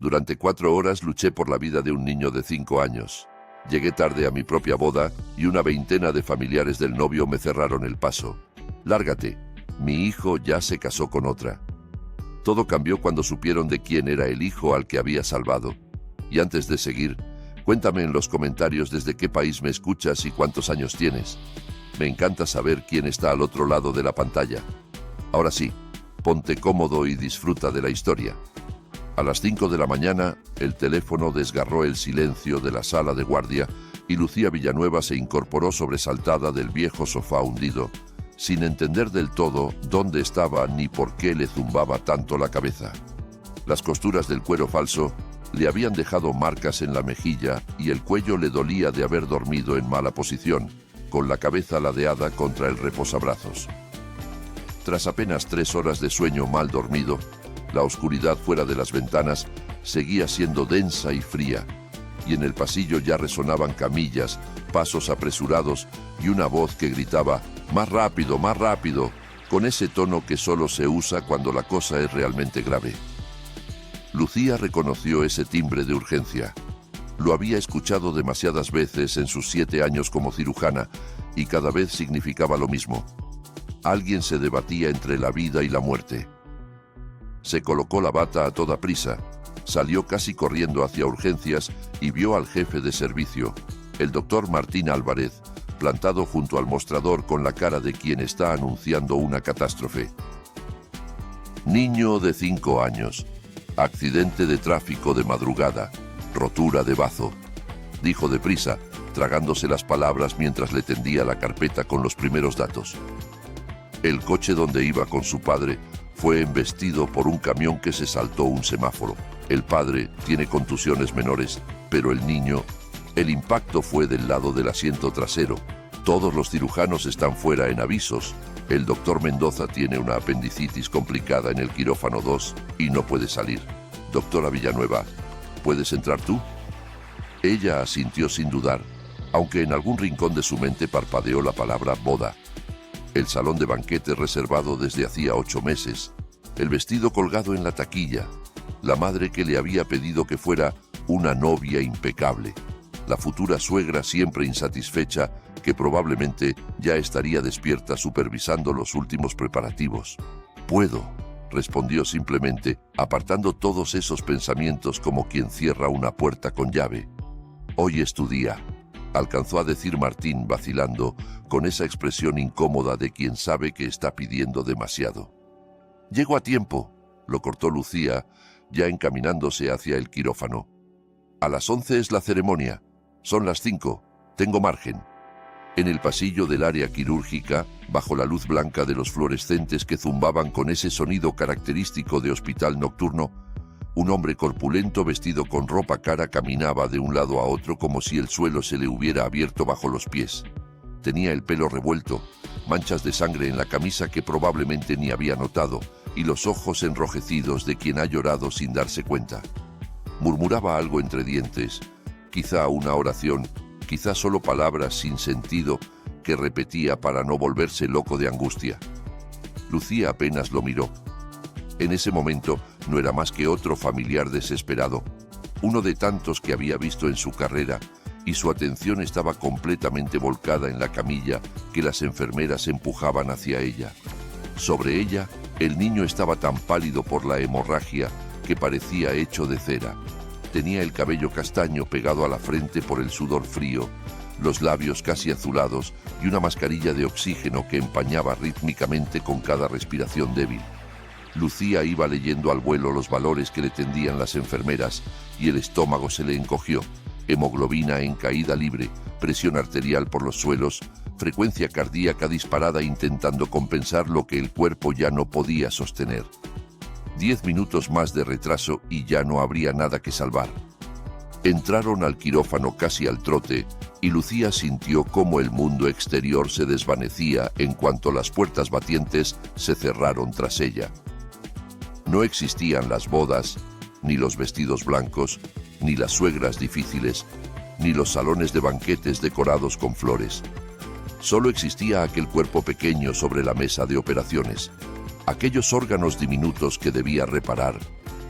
Durante 4 horas luché por la vida de un niño de 5 años. Llegué tarde a mi propia boda y una veintena de familiares del novio me cerraron el paso. Lárgate, mi hijo ya se casó con otra. Todo cambió cuando supieron de quién era el hijo al que había salvado. Y antes de seguir, cuéntame en los comentarios desde qué país me escuchas y cuántos años tienes. Me encanta saber quién está al otro lado de la pantalla. Ahora sí, ponte cómodo y disfruta de la historia. A las 5 de la mañana, el teléfono desgarró el silencio de la sala de guardia y Lucía Villanueva se incorporó sobresaltada del viejo sofá hundido, sin entender del todo dónde estaba ni por qué le zumbaba tanto la cabeza. Las costuras del cuero falso le habían dejado marcas en la mejilla y el cuello le dolía de haber dormido en mala posición, con la cabeza ladeada contra el reposabrazos. Tras apenas 3 horas de sueño mal dormido, la oscuridad fuera de las ventanas seguía siendo densa y fría, y en el pasillo ya resonaban camillas, pasos apresurados y una voz que gritaba más rápido, con ese tono que solo se usa cuando la cosa es realmente grave. Lucía reconoció ese timbre de urgencia. Lo había escuchado demasiadas veces en sus 7 años como cirujana y cada vez significaba lo mismo. Alguien se debatía entre la vida y la muerte. Se colocó la bata a toda prisa, salió casi corriendo hacia urgencias y vio al jefe de servicio, el doctor Martín Álvarez, plantado junto al mostrador con la cara de quien está anunciando una catástrofe. Niño de 5 años, accidente de tráfico de madrugada, rotura de bazo, dijo deprisa, tragándose las palabras mientras le tendía la carpeta con los primeros datos. El coche donde iba con su padre fue embestido por un camión que se saltó un semáforo. El padre tiene contusiones menores, pero el niño... El impacto fue del lado del asiento trasero. Todos los cirujanos están fuera en avisos. El doctor Mendoza tiene una apendicitis complicada en el quirófano 2 y no puede salir. Doctora Villanueva, ¿puedes entrar tú? Ella asintió sin dudar, aunque en algún rincón de su mente parpadeó la palabra boda. El salón de banquete reservado desde hacía 8 meses, el vestido colgado en la taquilla, la madre que le había pedido que fuera una novia impecable, la futura suegra siempre insatisfecha que probablemente ya estaría despierta supervisando los últimos preparativos. Puedo, respondió simplemente, apartando todos esos pensamientos como quien cierra una puerta con llave. Hoy es tu día, alcanzó a decir Martín vacilando, con esa expresión incómoda de quien sabe que está pidiendo demasiado. Llego a tiempo, lo cortó Lucía, ya encaminándose hacia el quirófano. A las 11 es la ceremonia, son las 5, tengo margen. En el pasillo del área quirúrgica, bajo la luz blanca de los fluorescentes que zumbaban con ese sonido característico de hospital nocturno, un hombre corpulento vestido con ropa cara caminaba de un lado a otro como si el suelo se le hubiera abierto bajo los pies. Tenía el pelo revuelto, manchas de sangre en la camisa que probablemente ni había notado, y los ojos enrojecidos de quien ha llorado sin darse cuenta. Murmuraba algo entre dientes, quizá una oración, quizá solo palabras sin sentido que repetía para no volverse loco de angustia. Lucía apenas lo miró. En ese momento no era más que otro familiar desesperado, uno de tantos que había visto en su carrera, y su atención estaba completamente volcada en la camilla que las enfermeras empujaban hacia ella. Sobre ella, el niño estaba tan pálido por la hemorragia que parecía hecho de cera. Tenía el cabello castaño pegado a la frente por el sudor frío, los labios casi azulados y una mascarilla de oxígeno que empañaba rítmicamente con cada respiración débil. Lucía iba leyendo al vuelo los valores que le tendían las enfermeras y el estómago se le encogió. Hemoglobina en caída libre, presión arterial por los suelos, frecuencia cardíaca disparada intentando compensar lo que el cuerpo ya no podía sostener. 10 minutos más de retraso y ya no habría nada que salvar. Entraron al quirófano casi al trote y Lucía sintió cómo el mundo exterior se desvanecía en cuanto las puertas batientes se cerraron tras ella. No existían las bodas, ni los vestidos blancos, ni las suegras difíciles, ni los salones de banquetes decorados con flores. Solo existía aquel cuerpo pequeño sobre la mesa de operaciones, aquellos órganos diminutos que debía reparar,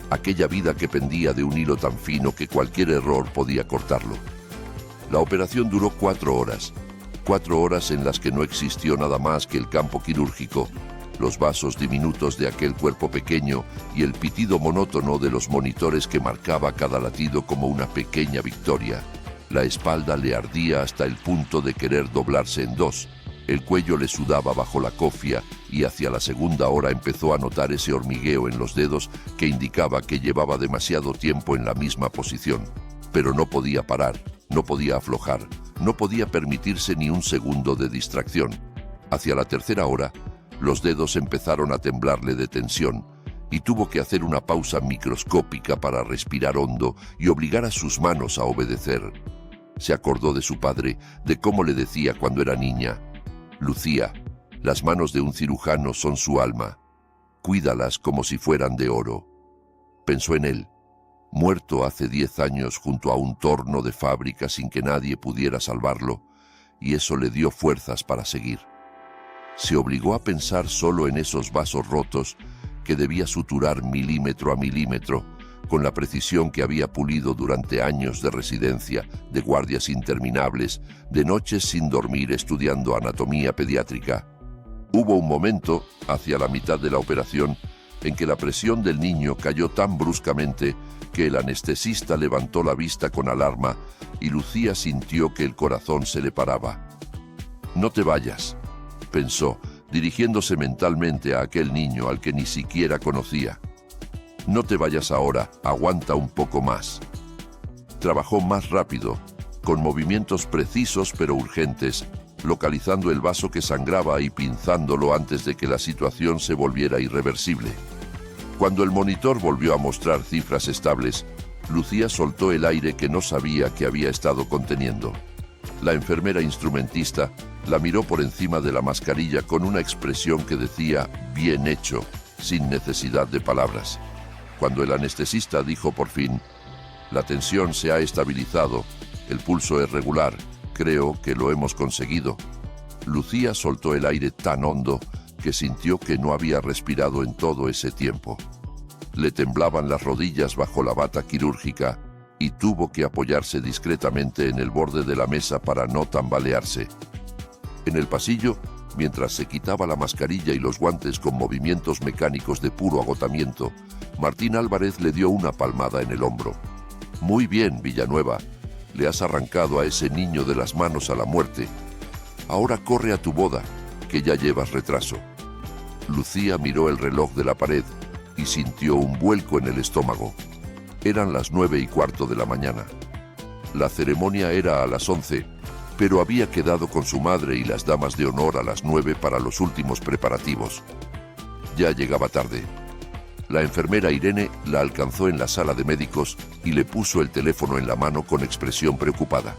aquella vida que pendía de un hilo tan fino que cualquier error podía cortarlo. La operación duró 4 horas, 4 horas en las que no existió nada más que el campo quirúrgico, los vasos diminutos de aquel cuerpo pequeño y el pitido monótono de los monitores que marcaba cada latido como una pequeña victoria. La espalda le ardía hasta el punto de querer doblarse en dos. El cuello le sudaba bajo la cofia y hacia la segunda hora empezó a notar ese hormigueo en los dedos que indicaba que llevaba demasiado tiempo en la misma posición. Pero no podía parar, no podía aflojar, no podía permitirse ni un segundo de distracción. Hacia la tercera hora, los dedos empezaron a temblarle de tensión y tuvo que hacer una pausa microscópica para respirar hondo y obligar a sus manos a obedecer. Se acordó de su padre, de cómo le decía cuando era niña: Lucía, las manos de un cirujano son su alma. Cuídalas como si fueran de oro. Pensó en él, muerto hace 10 años junto a un torno de fábrica sin que nadie pudiera salvarlo, y eso le dio fuerzas para seguir. Se obligó a pensar solo en esos vasos rotos que debía suturar milímetro a milímetro, con la precisión que había pulido durante años de residencia, de guardias interminables, de noches sin dormir estudiando anatomía pediátrica. Hubo un momento, hacia la mitad de la operación, en que la presión del niño cayó tan bruscamente que el anestesista levantó la vista con alarma y Lucía sintió que el corazón se le paraba. «No te vayas», pensó, dirigiéndose mentalmente a aquel niño al que ni siquiera conocía. «No te vayas ahora, aguanta un poco más». Trabajó más rápido, con movimientos precisos pero urgentes, localizando el vaso que sangraba y pinzándolo antes de que la situación se volviera irreversible. Cuando el monitor volvió a mostrar cifras estables, Lucía soltó el aire que no sabía que había estado conteniendo. La enfermera instrumentista la miró por encima de la mascarilla con una expresión que decía «bien hecho», sin necesidad de palabras. Cuando el anestesista dijo por fin «la tensión se ha estabilizado, el pulso es regular, creo que lo hemos conseguido», Lucía soltó el aire tan hondo que sintió que no había respirado en todo ese tiempo. Le temblaban las rodillas bajo la bata quirúrgica y tuvo que apoyarse discretamente en el borde de la mesa para no tambalearse. En el pasillo, mientras se quitaba la mascarilla y los guantes con movimientos mecánicos de puro agotamiento, Martín Álvarez le dio una palmada en el hombro. «Muy bien, Villanueva, le has arrancado a ese niño de las manos a la muerte. Ahora corre a tu boda, que ya llevas retraso». Lucía miró el reloj de la pared y sintió un vuelco en el estómago. Eran las 9:15 de la mañana. La ceremonia era a las 11, pero había quedado con su madre y las damas de honor a las 9 para los últimos preparativos. Ya llegaba tarde. La enfermera Irene la alcanzó en la sala de médicos y le puso el teléfono en la mano con expresión preocupada.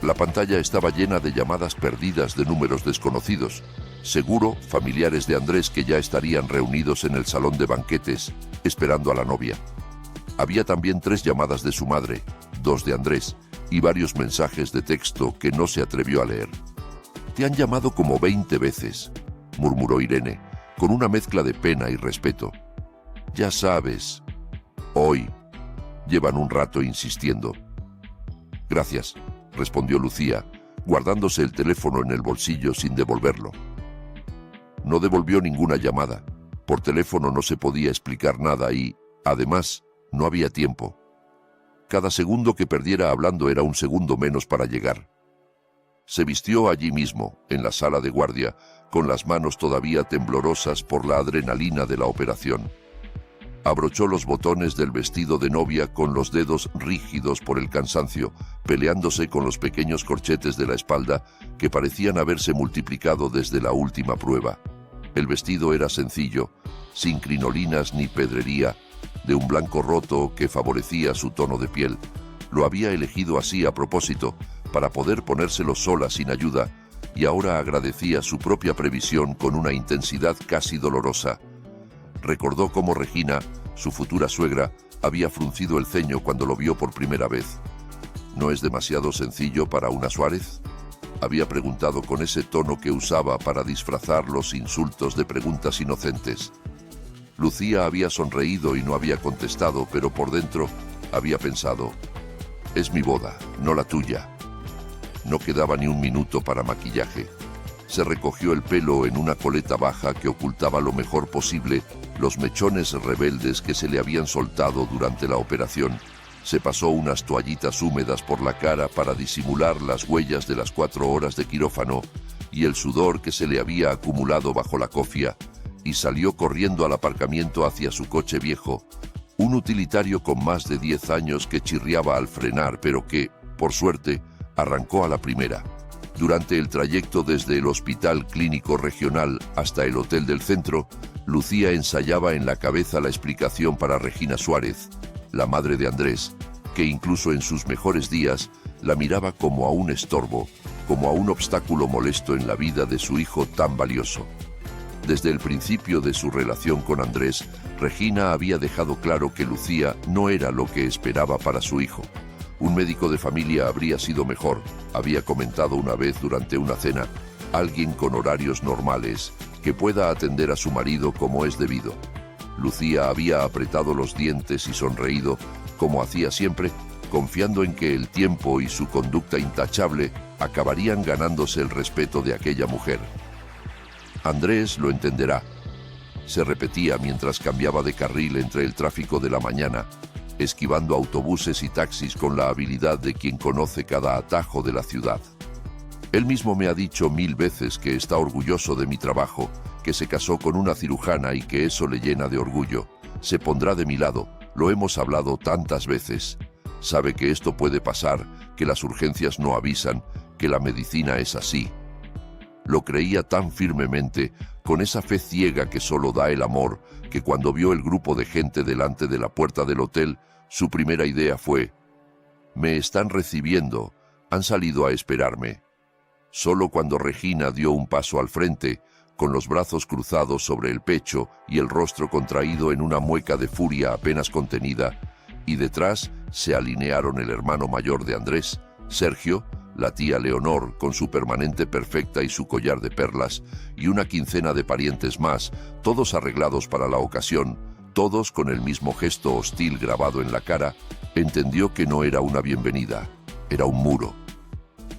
La pantalla estaba llena de llamadas perdidas de números desconocidos, seguro familiares de Andrés que ya estarían reunidos en el salón de banquetes, esperando a la novia. Había también 3 llamadas de su madre, 2 de Andrés, y varios mensajes de texto que no se atrevió a leer. «Te han llamado como 20 veces», murmuró Irene, con una mezcla de pena y respeto. «Ya sabes, hoy». Llevan un rato insistiendo. «Gracias», respondió Lucía, guardándose el teléfono en el bolsillo sin devolverlo. No devolvió ninguna llamada. Por teléfono no se podía explicar nada y, además, no había tiempo. Cada segundo que perdiera hablando era un segundo menos para llegar. Se vistió allí mismo, en la sala de guardia, con las manos todavía temblorosas por la adrenalina de la operación. Abrochó los botones del vestido de novia con los dedos rígidos por el cansancio, peleándose con los pequeños corchetes de la espalda que parecían haberse multiplicado desde la última prueba. El vestido era sencillo, sin crinolinas ni pedrería, de un blanco roto que favorecía su tono de piel. Lo había elegido así a propósito, para poder ponérselo sola sin ayuda, y ahora agradecía su propia previsión con una intensidad casi dolorosa. Recordó cómo Regina, su futura suegra, había fruncido el ceño cuando lo vio por primera vez. ¿No es demasiado sencillo para una Suárez?, había preguntado con ese tono que usaba para disfrazar los insultos de preguntas inocentes. Lucía había sonreído y no había contestado, pero por dentro había pensado: es mi boda, no la tuya. No quedaba ni un minuto para maquillaje. Se recogió el pelo en una coleta baja que ocultaba lo mejor posible los mechones rebeldes que se le habían soltado durante la operación. Se pasó unas toallitas húmedas por la cara para disimular las huellas de las 4 horas de quirófano y el sudor que se le había acumulado bajo la cofia, y salió corriendo al aparcamiento hacia su coche viejo, un utilitario con más de 10 años que chirriaba al frenar, pero que, por suerte, arrancó a la primera. Durante el trayecto desde el Hospital Clínico Regional hasta el Hotel del Centro, Lucía ensayaba en la cabeza la explicación para Regina Suárez, la madre de Andrés, que incluso en sus mejores días la miraba como a un estorbo, como a un obstáculo molesto en la vida de su hijo tan valioso. Desde el principio de su relación con Andrés, Regina había dejado claro que Lucía no era lo que esperaba para su hijo. Un médico de familia habría sido mejor, había comentado una vez durante una cena, alguien con horarios normales, que pueda atender a su marido como es debido. Lucía había apretado los dientes y sonreído, como hacía siempre, confiando en que el tiempo y su conducta intachable acabarían ganándose el respeto de aquella mujer. Andrés lo entenderá. Se repetía mientras cambiaba de carril entre el tráfico de la mañana, esquivando autobuses y taxis con la habilidad de quien conoce cada atajo de la ciudad. Él mismo me ha dicho 1000 veces que está orgulloso de mi trabajo, que se casó con una cirujana y que eso le llena de orgullo. Se pondrá de mi lado, lo hemos hablado tantas veces. Sabe que esto puede pasar, que las urgencias no avisan, que la medicina es así. Lo creía tan firmemente, con esa fe ciega que solo da el amor, que cuando vio el grupo de gente delante de la puerta del hotel, su primera idea fue: me están recibiendo, han salido a esperarme. Solo cuando Regina dio un paso al frente, con los brazos cruzados sobre el pecho y el rostro contraído en una mueca de furia apenas contenida, y detrás se alinearon el hermano mayor de Andrés, Sergio, la tía Leonor con su permanente perfecta y su collar de perlas, y una quincena de parientes más, todos arreglados para la ocasión, todos con el mismo gesto hostil grabado en la cara, entendió que no era una bienvenida, era un muro.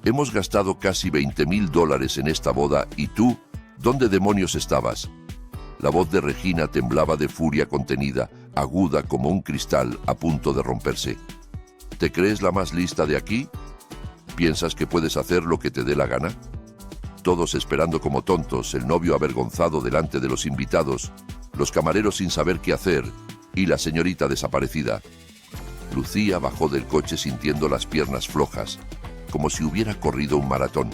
Hemos gastado casi $20,000 en esta boda y tú, ¿dónde demonios estabas? La voz de Regina temblaba de furia contenida, aguda como un cristal a punto de romperse. ¿Te crees la más lista de aquí? ¿Piensas que puedes hacer lo que te dé la gana? Todos esperando como tontos, el novio avergonzado delante de los invitados, los camareros sin saber qué hacer y la señorita desaparecida. Lucía bajó del coche sintiendo las piernas flojas, como si hubiera corrido un maratón.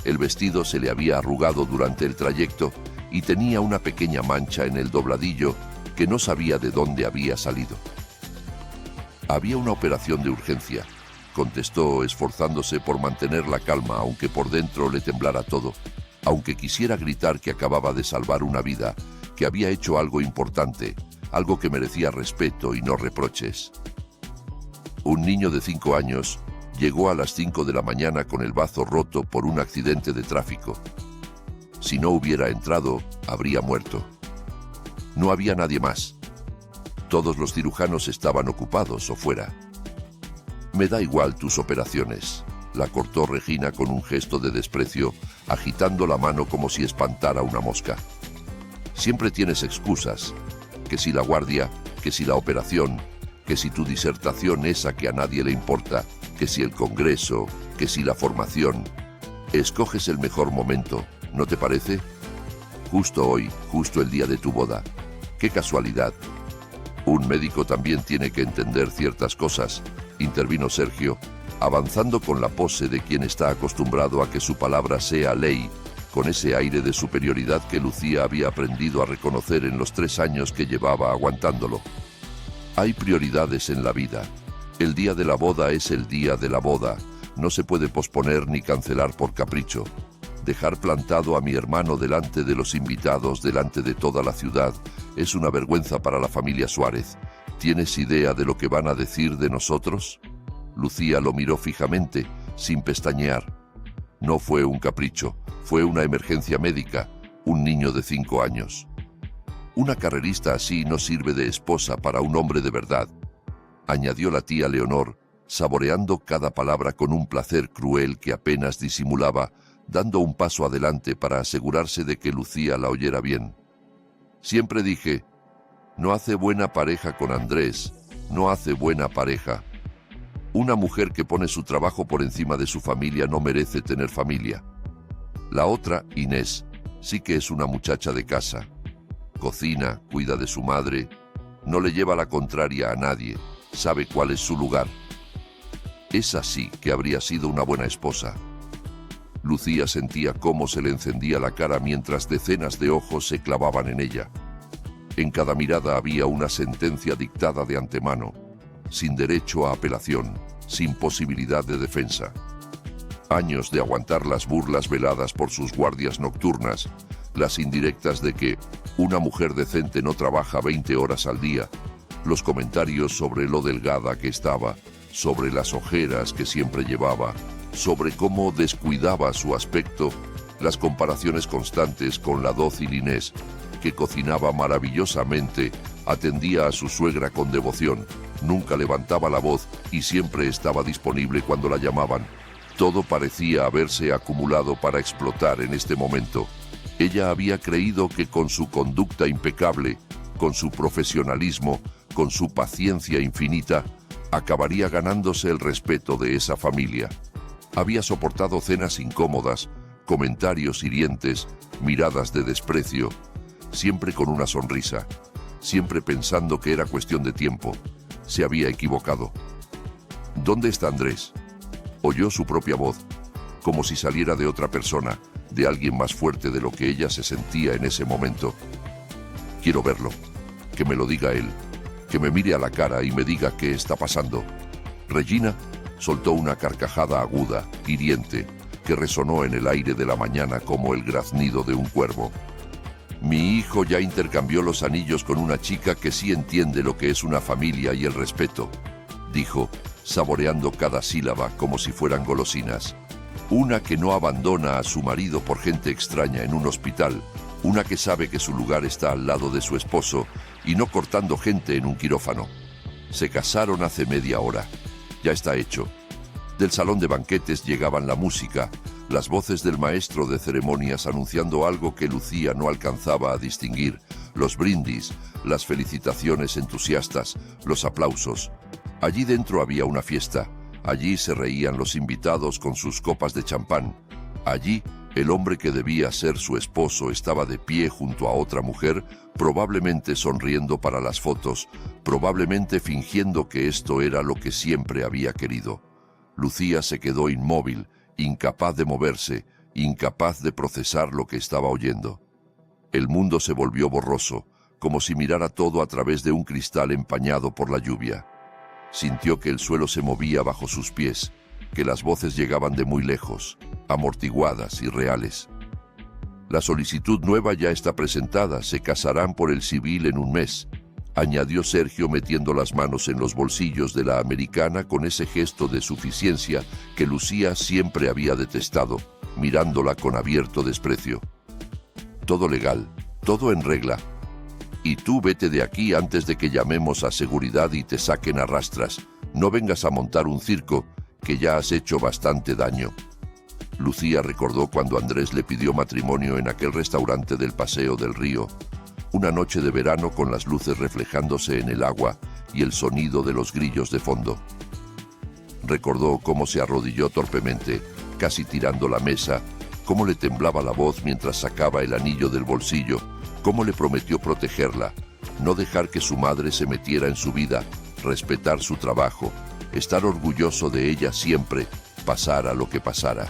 El vestido se le había arrugado durante el trayecto y tenía una pequeña mancha en el dobladillo que no sabía de dónde había salido. Había una operación de urgencia, contestó esforzándose por mantener la calma aunque por dentro le temblara todo, aunque quisiera gritar que acababa de salvar una vida, que había hecho algo importante, algo que merecía respeto y no reproches. Un niño de 5 años llegó a las 5 de la mañana con el bazo roto por un accidente de tráfico. Si no hubiera entrado, habría muerto. No había nadie más. Todos los cirujanos estaban ocupados o fuera. Me da igual tus operaciones, la cortó Regina con un gesto de desprecio, agitando la mano como si espantara una mosca. Siempre tienes excusas, que si la guardia, que si la operación, que si tu disertación esa que a nadie le importa, que si el congreso, que si la formación. Escoges el mejor momento, ¿no te parece? Justo hoy, justo el día de tu boda. ¡Qué casualidad! Un médico también tiene que entender ciertas cosas, intervino Sergio, avanzando con la pose de quien está acostumbrado a que su palabra sea ley, con ese aire de superioridad que Lucía había aprendido a reconocer en los 3 años que llevaba aguantándolo. Hay prioridades en la vida. El día de la boda es el día de la boda, no se puede posponer ni cancelar por capricho. Dejar plantado a mi hermano delante de los invitados, delante de toda la ciudad, es una vergüenza para la familia Suárez. ¿Tienes idea de lo que van a decir de nosotros? Lucía lo miró fijamente, sin pestañear. No fue un capricho, fue una emergencia médica, un niño de 5 años. Una carrerista así no sirve de esposa para un hombre de verdad, añadió la tía Leonor, saboreando cada palabra con un placer cruel que apenas disimulaba, dando un paso adelante para asegurarse de que Lucía la oyera bien. Siempre dije, no hace buena pareja con Andrés, no hace buena pareja. Una mujer que pone su trabajo por encima de su familia no merece tener familia. La otra, Inés, sí que es una muchacha de casa. Cocina, cuida de su madre, no le lleva la contraria a nadie, sabe cuál es su lugar. Esa sí que habría sido una buena esposa. Lucía sentía cómo se le encendía la cara mientras decenas de ojos se clavaban en ella. En cada mirada había una sentencia dictada de antemano, sin derecho a apelación, sin posibilidad de defensa. Años de aguantar las burlas veladas por sus guardias nocturnas, las indirectas de que una mujer decente no trabaja 20 horas al día, los comentarios sobre lo delgada que estaba, sobre las ojeras que siempre llevaba, sobre cómo descuidaba su aspecto, las comparaciones constantes con la dócil Inés, que cocinaba maravillosamente, atendía a su suegra con devoción, nunca levantaba la voz y siempre estaba disponible cuando la llamaban. Todo parecía haberse acumulado para explotar en este momento. Ella había creído que con su conducta impecable, con su profesionalismo, con su paciencia infinita, acabaría ganándose el respeto de esa familia. Había soportado cenas incómodas, comentarios hirientes, miradas de desprecio, siempre con una sonrisa, siempre pensando que era cuestión de tiempo. Se había equivocado. ¿Dónde está Andrés? Oyó su propia voz, como si saliera de otra persona, de alguien más fuerte de lo que ella se sentía en ese momento. Quiero verlo, que me lo diga él, que me mire a la cara y me diga qué está pasando. Regina soltó una carcajada aguda, hiriente, que resonó en el aire de la mañana como el graznido de un cuervo. Mi hijo ya intercambió los anillos con una chica que sí entiende lo que es una familia y el respeto, dijo, saboreando cada sílaba como si fueran golosinas. Una que no abandona a su marido por gente extraña en un hospital, una que sabe que su lugar está al lado de su esposo y no cortando gente en un quirófano. Se casaron hace media hora. Ya está hecho. Del salón de banquetes llegaban la música, las voces del maestro de ceremonias anunciando algo que Lucía no alcanzaba a distinguir, los brindis, las felicitaciones entusiastas, los aplausos. Allí dentro había una fiesta, allí se reían los invitados con sus copas de champán, allí el hombre que debía ser su esposo estaba de pie junto a otra mujer, probablemente sonriendo para las fotos, probablemente fingiendo que esto era lo que siempre había querido. Lucía se quedó inmóvil, incapaz de moverse, incapaz de procesar lo que estaba oyendo. El mundo se volvió borroso, como si mirara todo a través de un cristal empañado por la lluvia. Sintió que el suelo se movía bajo sus pies, que las voces llegaban de muy lejos, amortiguadas y reales. La solicitud nueva ya está presentada, se casarán por el civil en un mes, añadió Sergio metiendo las manos en los bolsillos de la americana con ese gesto de suficiencia que Lucía siempre había detestado, mirándola con abierto desprecio. Todo legal, todo en regla. Y tú vete de aquí antes de que llamemos a seguridad y te saquen a rastras. No vengas a montar un circo, que ya has hecho bastante daño. Lucía recordó cuando Andrés le pidió matrimonio en aquel restaurante del Paseo del Río, una noche de verano con las luces reflejándose en el agua y el sonido de los grillos de fondo. Recordó cómo se arrodilló torpemente, casi tirando la mesa, cómo le temblaba la voz mientras sacaba el anillo del bolsillo, cómo le prometió protegerla, no dejar que su madre se metiera en su vida, respetar su trabajo, estar orgulloso de ella siempre, pasara lo que pasara.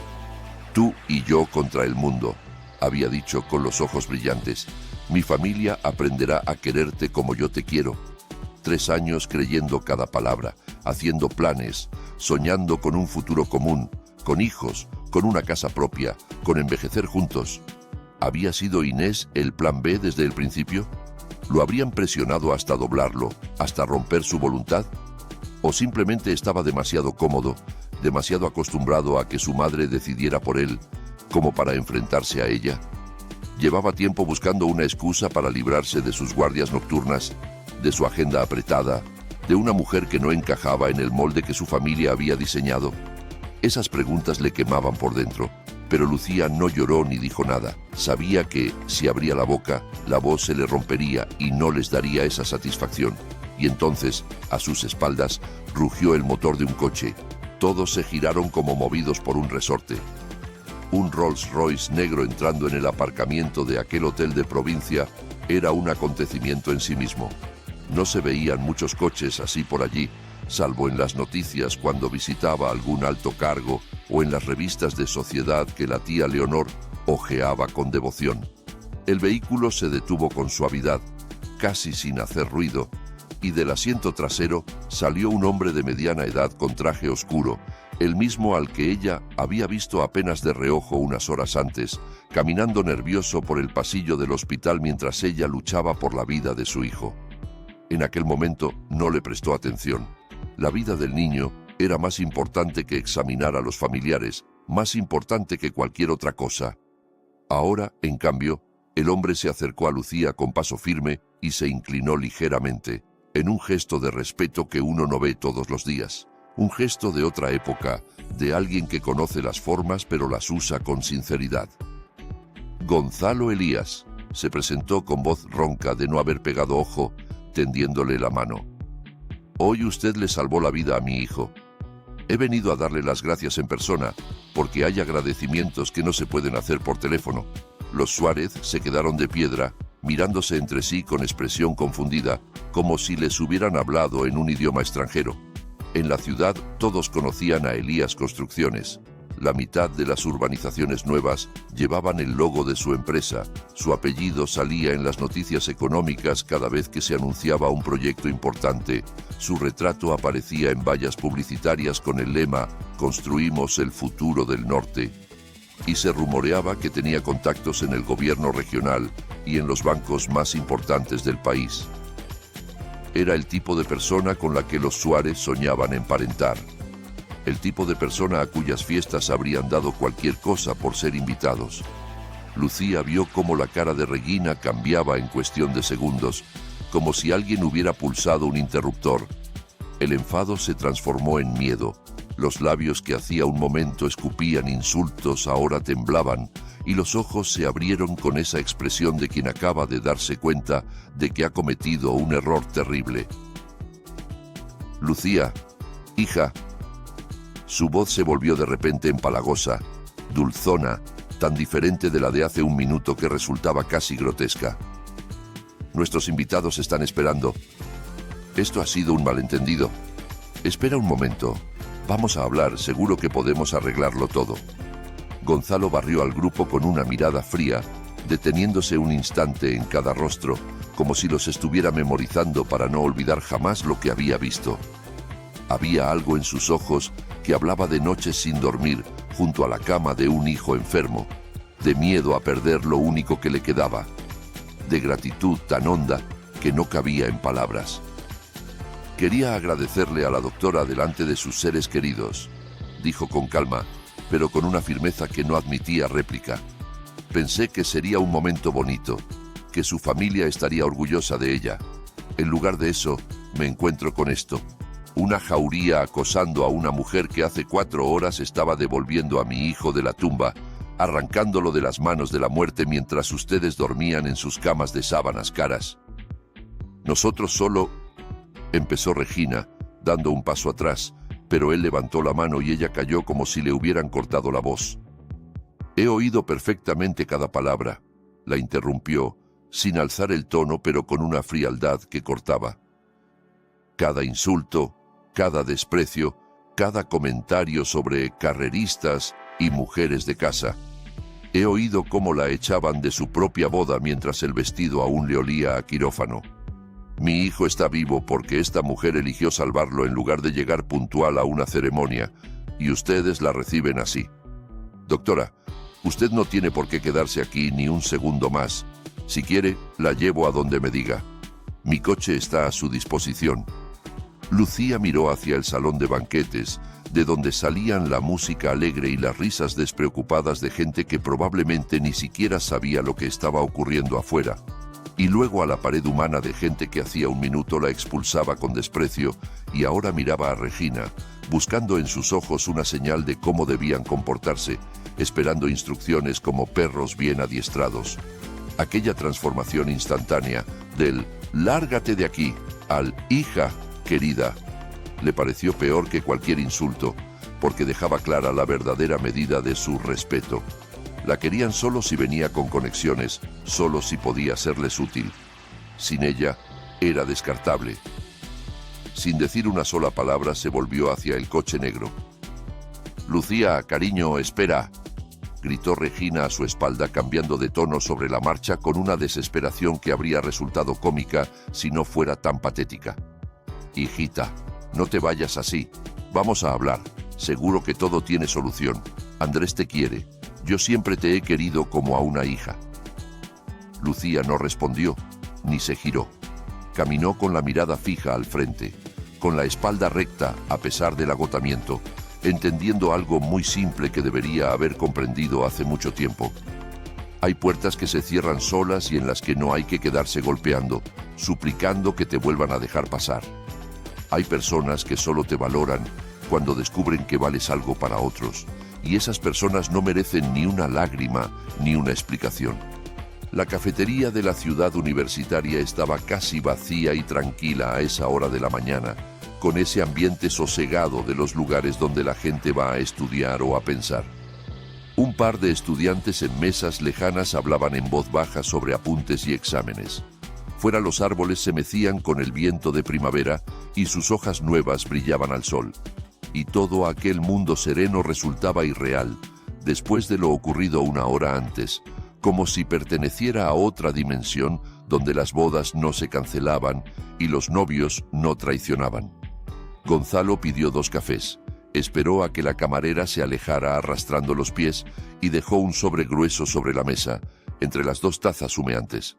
Tú y yo contra el mundo, había dicho con los ojos brillantes. Mi familia aprenderá a quererte como yo te quiero. 3 años creyendo cada palabra, haciendo planes, soñando con un futuro común, con hijos, con una casa propia, con envejecer juntos. ¿Había sido Inés el plan B desde el principio? ¿Lo habrían presionado hasta doblarlo, hasta romper su voluntad? ¿O simplemente estaba demasiado cómodo, demasiado acostumbrado a que su madre decidiera por él, como para enfrentarse a ella? Llevaba tiempo buscando una excusa para librarse de sus guardias nocturnas, de su agenda apretada, de una mujer que no encajaba en el molde que su familia había diseñado. Esas preguntas le quemaban por dentro, pero Lucía no lloró ni dijo nada. Sabía que, si abría la boca, la voz se le rompería y no les daría esa satisfacción. Y entonces, a sus espaldas, rugió el motor de un coche. Todos se giraron como movidos por un resorte. Un Rolls Royce negro entrando en el aparcamiento de aquel hotel de provincia era un acontecimiento en sí mismo. No se veían muchos coches así por allí, salvo en las noticias cuando visitaba algún alto cargo o en las revistas de sociedad que la tía Leonor hojeaba con devoción. El vehículo se detuvo con suavidad, casi sin hacer ruido, y del asiento trasero salió un hombre de mediana edad con traje oscuro, el mismo al que ella había visto apenas de reojo unas horas antes, caminando nervioso por el pasillo del hospital mientras ella luchaba por la vida de su hijo. En aquel momento no le prestó atención. La vida del niño era más importante que examinar a los familiares, más importante que cualquier otra cosa. Ahora, en cambio, el hombre se acercó a Lucía con paso firme y se inclinó ligeramente, en un gesto de respeto que uno no ve todos los días. Un gesto de otra época, de alguien que conoce las formas pero las usa con sinceridad. Gonzalo Elías se presentó con voz ronca de no haber pegado ojo, tendiéndole la mano. Hoy usted le salvó la vida a mi hijo. He venido a darle las gracias en persona, porque hay agradecimientos que no se pueden hacer por teléfono. Los Suárez se quedaron de piedra, mirándose entre sí con expresión confundida, como si les hubieran hablado en un idioma extranjero. En la ciudad todos conocían a Elías Construcciones. La mitad de las urbanizaciones nuevas llevaban el logo de su empresa. Su apellido salía en las noticias económicas cada vez que se anunciaba un proyecto importante. Su retrato aparecía en vallas publicitarias con el lema «Construimos el futuro del norte». Y se rumoreaba que tenía contactos en el gobierno regional y en los bancos más importantes del país. Era el tipo de persona con la que los Suárez soñaban emparentar. El tipo de persona a cuyas fiestas habrían dado cualquier cosa por ser invitados. Lucía vio cómo la cara de Regina cambiaba en cuestión de segundos, como si alguien hubiera pulsado un interruptor. El enfado se transformó en miedo. Los labios que hacía un momento escupían insultos ahora temblaban, y los ojos se abrieron con esa expresión de quien acaba de darse cuenta de que ha cometido un error terrible. Lucía, hija. Su voz se volvió de repente empalagosa, dulzona, tan diferente de la de hace un minuto que resultaba casi grotesca. Nuestros invitados están esperando. Esto ha sido un malentendido. Espera un momento. Vamos a hablar, seguro que podemos arreglarlo todo. Gonzalo barrió al grupo con una mirada fría, deteniéndose un instante en cada rostro, como si los estuviera memorizando para no olvidar jamás lo que había visto. Había algo en sus ojos que hablaba de noches sin dormir junto a la cama de un hijo enfermo, de miedo a perder lo único que le quedaba, de gratitud tan honda que no cabía en palabras. Quería agradecerle a la doctora delante de sus seres queridos, dijo con calma, pero con una firmeza que no admitía réplica. Pensé que sería un momento bonito, que su familia estaría orgullosa de ella. En lugar de eso, me encuentro con esto. Una jauría acosando a una mujer que hace 4 horas estaba devolviendo a mi hijo de la tumba, arrancándolo de las manos de la muerte mientras ustedes dormían en sus camas de sábanas caras. Nosotros solo... Empezó Regina, dando un paso atrás, pero él levantó la mano y ella cayó como si le hubieran cortado la voz. He oído perfectamente cada palabra, la interrumpió, sin alzar el tono pero con una frialdad que cortaba. Cada insulto, cada desprecio, cada comentario sobre carreristas y mujeres de casa. He oído cómo la echaban de su propia boda mientras el vestido aún le olía a quirófano. Mi hijo está vivo porque esta mujer eligió salvarlo en lugar de llegar puntual a una ceremonia, y ustedes la reciben así. Doctora, usted no tiene por qué quedarse aquí ni un segundo más. Si quiere, la llevo a donde me diga. Mi coche está a su disposición. Lucía miró hacia el salón de banquetes, de donde salían la música alegre y las risas despreocupadas de gente que probablemente ni siquiera sabía lo que estaba ocurriendo afuera, y luego a la pared humana de gente que hacía un minuto la expulsaba con desprecio y ahora miraba a Regina, buscando en sus ojos una señal de cómo debían comportarse, esperando instrucciones como perros bien adiestrados. Aquella transformación instantánea del «lárgate de aquí» al «hija querida» le pareció peor que cualquier insulto, porque dejaba clara la verdadera medida de su respeto. La querían solo si venía con conexiones, solo si podía serles útil. Sin ella, era descartable. Sin decir una sola palabra, se volvió hacia el coche negro. «Lucía, cariño, espera», gritó Regina a su espalda, cambiando de tono sobre la marcha con una desesperación que habría resultado cómica si no fuera tan patética. «Hijita, no te vayas así. Vamos a hablar. Seguro que todo tiene solución. Andrés te quiere. Yo siempre te he querido como a una hija». Lucía no respondió, ni se giró. Caminó con la mirada fija al frente, con la espalda recta a pesar del agotamiento, entendiendo algo muy simple que debería haber comprendido hace mucho tiempo. Hay puertas que se cierran solas y en las que no hay que quedarse golpeando, suplicando que te vuelvan a dejar pasar. Hay personas que solo te valoran cuando descubren que vales algo para otros, y esas personas no merecen ni una lágrima ni una explicación. La cafetería de la ciudad universitaria estaba casi vacía y tranquila a esa hora de la mañana, con ese ambiente sosegado de los lugares donde la gente va a estudiar o a pensar. Un par de estudiantes en mesas lejanas hablaban en voz baja sobre apuntes y exámenes. Fuera los árboles se mecían con el viento de primavera y sus hojas nuevas brillaban al sol. Y todo aquel mundo sereno resultaba irreal, después de lo ocurrido una hora antes, como si perteneciera a otra dimensión donde las bodas no se cancelaban y los novios no traicionaban. Gonzalo pidió 2 cafés, esperó a que la camarera se alejara arrastrando los pies y dejó un sobre grueso sobre la mesa, entre las 2 tazas humeantes.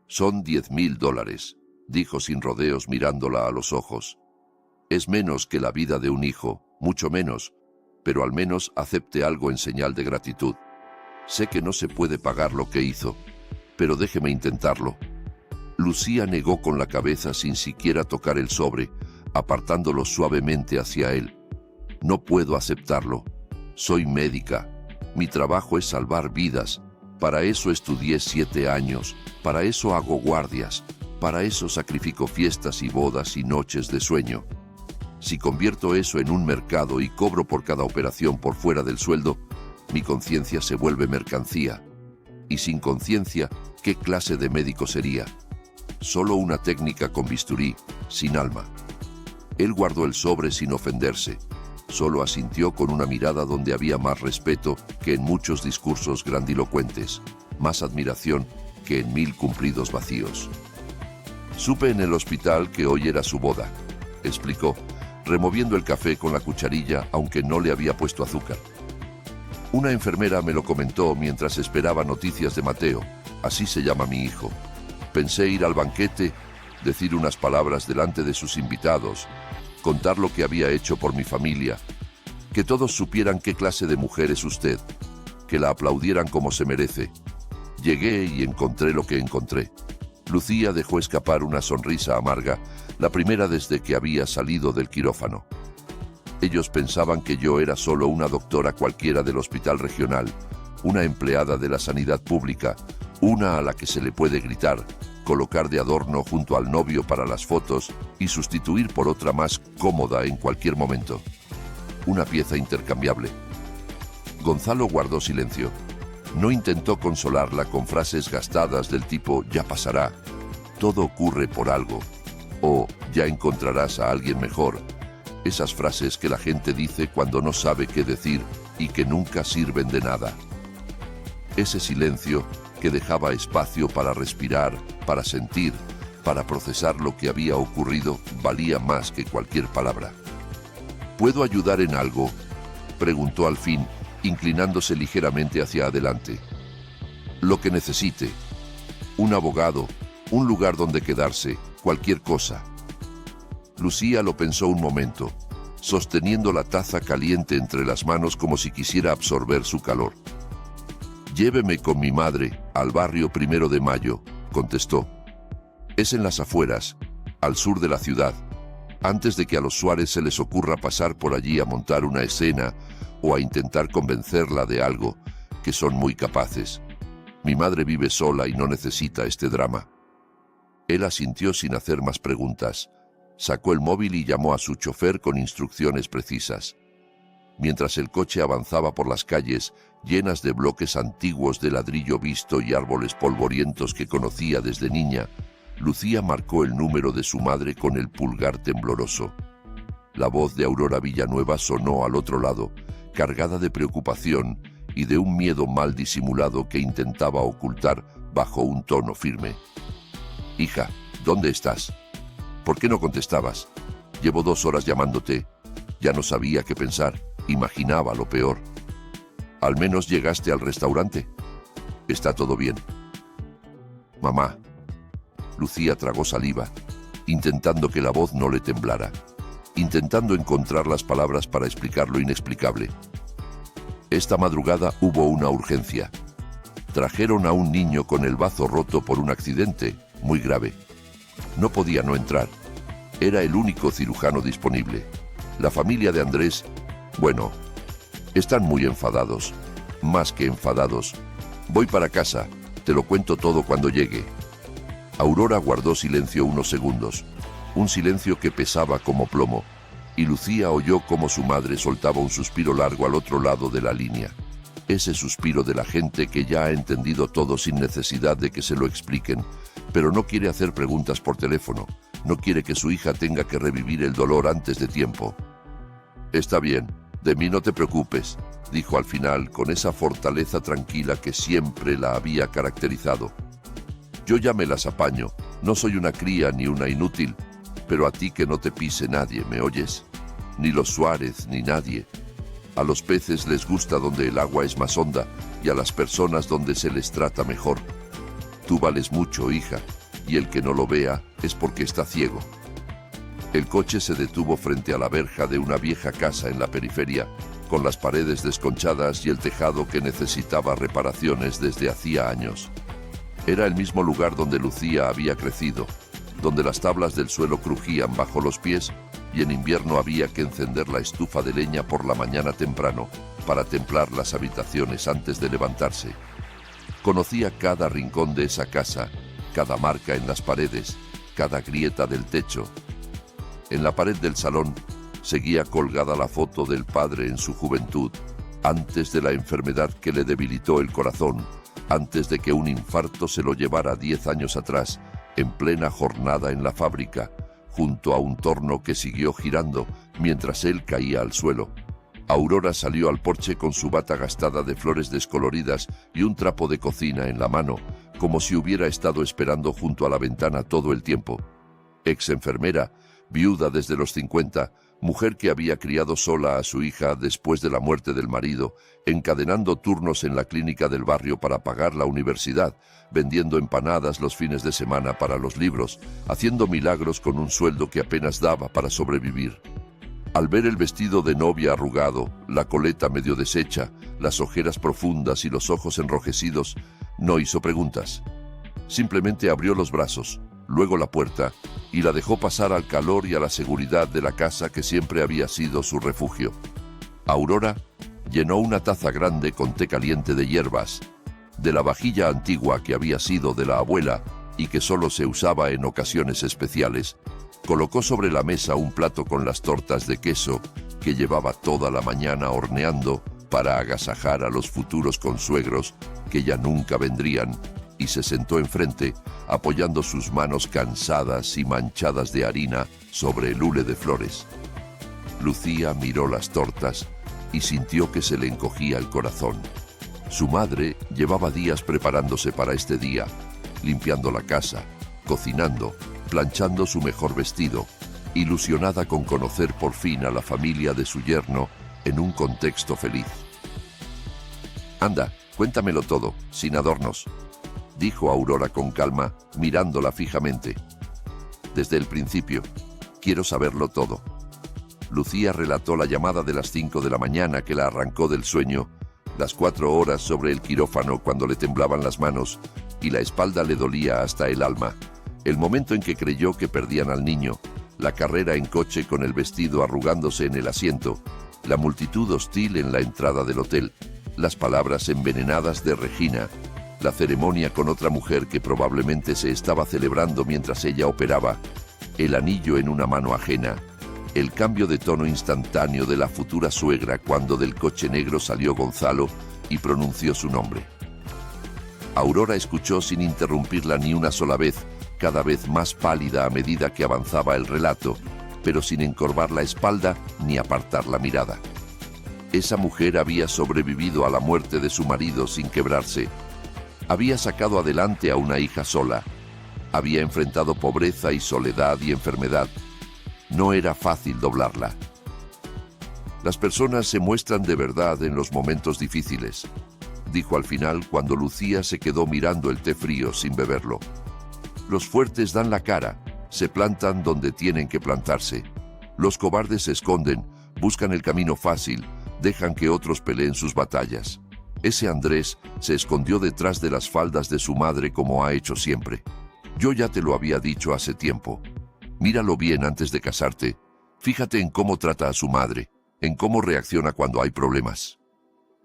«Son $10.000», dijo sin rodeos mirándola a los ojos. «Es menos que la vida de un hijo, mucho menos, pero al menos acepte algo en señal de gratitud. Sé que no se puede pagar lo que hizo, pero déjeme intentarlo». Lucía negó con la cabeza sin siquiera tocar el sobre, apartándolo suavemente hacia él. «No puedo aceptarlo. Soy médica. Mi trabajo es salvar vidas. Para eso estudié 7 años. Para eso hago guardias. Para eso sacrifico fiestas y bodas y noches de sueño. Si convierto eso en un mercado y cobro por cada operación por fuera del sueldo, mi conciencia se vuelve mercancía. Y sin conciencia, ¿qué clase de médico sería? Solo una técnica con bisturí, sin alma». Él guardó el sobre sin ofenderse. Solo asintió con una mirada donde había más respeto que en muchos discursos grandilocuentes, más admiración que en 1000 cumplidos vacíos. «Supe en el hospital que hoy era su boda», explicó, removiendo el café con la cucharilla aunque no le había puesto azúcar. «Una enfermera me lo comentó mientras esperaba noticias de Mateo, así se llama mi hijo. Pensé ir al banquete, decir unas palabras delante de sus invitados, contar lo que había hecho por mi familia, que todos supieran qué clase de mujer es usted, que la aplaudieran como se merece. Llegué y encontré lo que encontré». Lucía dejó escapar una sonrisa amarga, la primera desde que había salido del quirófano. «Ellos pensaban que yo era solo una doctora cualquiera del hospital regional, una empleada de la sanidad pública, una a la que se le puede gritar, colocar de adorno junto al novio para las fotos y sustituir por otra más cómoda en cualquier momento. Una pieza intercambiable». Gonzalo guardó silencio. No intentó consolarla con frases gastadas del tipo «ya pasará», «todo ocurre por algo» o «ya encontrarás a alguien mejor». Esas frases que la gente dice cuando no sabe qué decir y que nunca sirven de nada. Ese silencio que dejaba espacio para respirar, para sentir, para procesar lo que había ocurrido, valía más que cualquier palabra. «¿Puedo ayudar en algo?», preguntó al fin, inclinándose ligeramente hacia adelante. «Lo que necesite. Un abogado, un lugar donde quedarse, cualquier cosa». Lucía lo pensó un momento. sosteniendo la taza caliente entre las manos como si quisiera absorber su calor. «Lléveme con mi madre al barrio 1 de Mayo», contestó. «Es en las afueras, al sur de la ciudad, antes de que a los Suárez se les ocurra pasar por allí a montar una escena o a intentar convencerla de algo, que son muy capaces. Mi madre vive sola y no necesita este drama». Él asintió sin hacer más preguntas. Sacó el móvil y llamó a su chofer con instrucciones precisas. Mientras el coche avanzaba por las calles, llenas de bloques antiguos de ladrillo visto y árboles polvorientos que conocía desde niña, Lucía marcó el número de su madre con el pulgar tembloroso. La voz de Aurora Villanueva sonó al otro lado, cargada de preocupación y de un miedo mal disimulado que intentaba ocultar bajo un tono firme. «Hija, ¿dónde estás? ¿Por qué no contestabas? Llevo 2 horas llamándote. Ya no sabía qué pensar. Imaginaba lo peor. Al menos llegaste al restaurante. ¿Está todo bien?» «Mamá». Lucía tragó saliva, intentando que la voz no le temblara, intentando encontrar las palabras para explicar lo inexplicable. «Esta madrugada hubo una urgencia. Trajeron a un niño con el bazo roto por un accidente muy grave. No podía no entrar. Era el único cirujano disponible. La familia de Andrés, bueno, están muy enfadados. Más que enfadados. Voy para casa. Te lo cuento todo cuando llegue». Aurora guardó silencio unos segundos, un silencio que pesaba como plomo, y Lucía oyó cómo su madre soltaba un suspiro largo al otro lado de la línea. Ese suspiro de la gente que ya ha entendido todo sin necesidad de que se lo expliquen, pero no quiere hacer preguntas por teléfono, no quiere que su hija tenga que revivir el dolor antes de tiempo. «Está bien, de mí no te preocupes», dijo al final con esa fortaleza tranquila que siempre la había caracterizado. «Yo ya me las apaño, no soy una cría ni una inútil, pero a ti que no te pise nadie, ¿me oyes? Ni los Suárez, ni nadie. A los peces les gusta donde el agua es más honda y a las personas donde se les trata mejor. Tú vales mucho, hija, y el que no lo vea es porque está ciego». El coche se detuvo frente a la verja de una vieja casa en la periferia, con las paredes desconchadas y el tejado que necesitaba reparaciones desde hacía años. Era el mismo lugar donde Lucía había crecido, donde las tablas del suelo crujían bajo los pies y en invierno había que encender la estufa de leña por la mañana temprano para templar las habitaciones antes de levantarse. Conocía cada rincón de esa casa, cada marca en las paredes, cada grieta del techo. En la pared del salón seguía colgada la foto del padre en su juventud, antes de la enfermedad que le debilitó el corazón, antes de que un infarto se lo llevara 10 años atrás, en plena jornada en la fábrica, junto a un torno que siguió girando mientras él caía al suelo. Aurora salió al porche con su bata gastada de flores descoloridas y un trapo de cocina en la mano, como si hubiera estado esperando junto a la ventana todo el tiempo. Ex enfermera, viuda desde los 50, mujer que había criado sola a su hija después de la muerte del marido, encadenando turnos en la clínica del barrio para pagar la universidad, vendiendo empanadas los fines de semana para los libros, haciendo milagros con un sueldo que apenas daba para sobrevivir. Al ver el vestido de novia arrugado, la coleta medio deshecha, las ojeras profundas y los ojos enrojecidos, no hizo preguntas. Simplemente abrió los brazos, luego la puerta, y la dejó pasar al calor y a la seguridad de la casa que siempre había sido su refugio. Aurora llenó una taza grande con té caliente de hierbas, de la vajilla antigua que había sido de la abuela y que solo se usaba en ocasiones especiales. Colocó sobre la mesa un plato con las tortas de queso que llevaba toda la mañana horneando para agasajar a los futuros consuegros que ya nunca vendrían, y se sentó enfrente, apoyando sus manos cansadas y manchadas de harina sobre el hule de flores. Lucía miró las tortas y sintió que se le encogía el corazón. Su madre llevaba días preparándose para este día, limpiando la casa, cocinando, planchando su mejor vestido, ilusionada con conocer por fin a la familia de su yerno en un contexto feliz. «Anda, cuéntamelo todo, sin adornos», dijo Aurora con calma, mirándola fijamente. «Desde el principio. Quiero saberlo todo». Lucía relató la llamada de las 5 de la mañana que la arrancó del sueño, las 4 horas sobre el quirófano cuando le temblaban las manos y la espalda le dolía hasta el alma, el momento en que creyó que perdían al niño, la carrera en coche con el vestido arrugándose en el asiento, la multitud hostil en la entrada del hotel, las palabras envenenadas de Regina, la ceremonia con otra mujer que probablemente se estaba celebrando mientras ella operaba, el anillo en una mano ajena, el cambio de tono instantáneo de la futura suegra cuando del coche negro salió Gonzalo y pronunció su nombre. Aurora escuchó sin interrumpirla ni una sola vez, cada vez más pálida a medida que avanzaba el relato, pero sin encorvar la espalda ni apartar la mirada. Esa mujer había sobrevivido a la muerte de su marido sin quebrarse. Había sacado adelante a una hija sola. Había enfrentado pobreza y soledad y enfermedad. No era fácil doblarla. Las personas se muestran de verdad en los momentos difíciles, dijo al final cuando Lucía se quedó mirando el té frío sin beberlo. Los fuertes dan la cara, se plantan donde tienen que plantarse. Los cobardes se esconden, buscan el camino fácil, dejan que otros peleen sus batallas. Ese Andrés se escondió detrás de las faldas de su madre como ha hecho siempre. Yo ya te lo había dicho hace tiempo. Míralo bien antes de casarte. Fíjate en cómo trata a su madre, en cómo reacciona cuando hay problemas.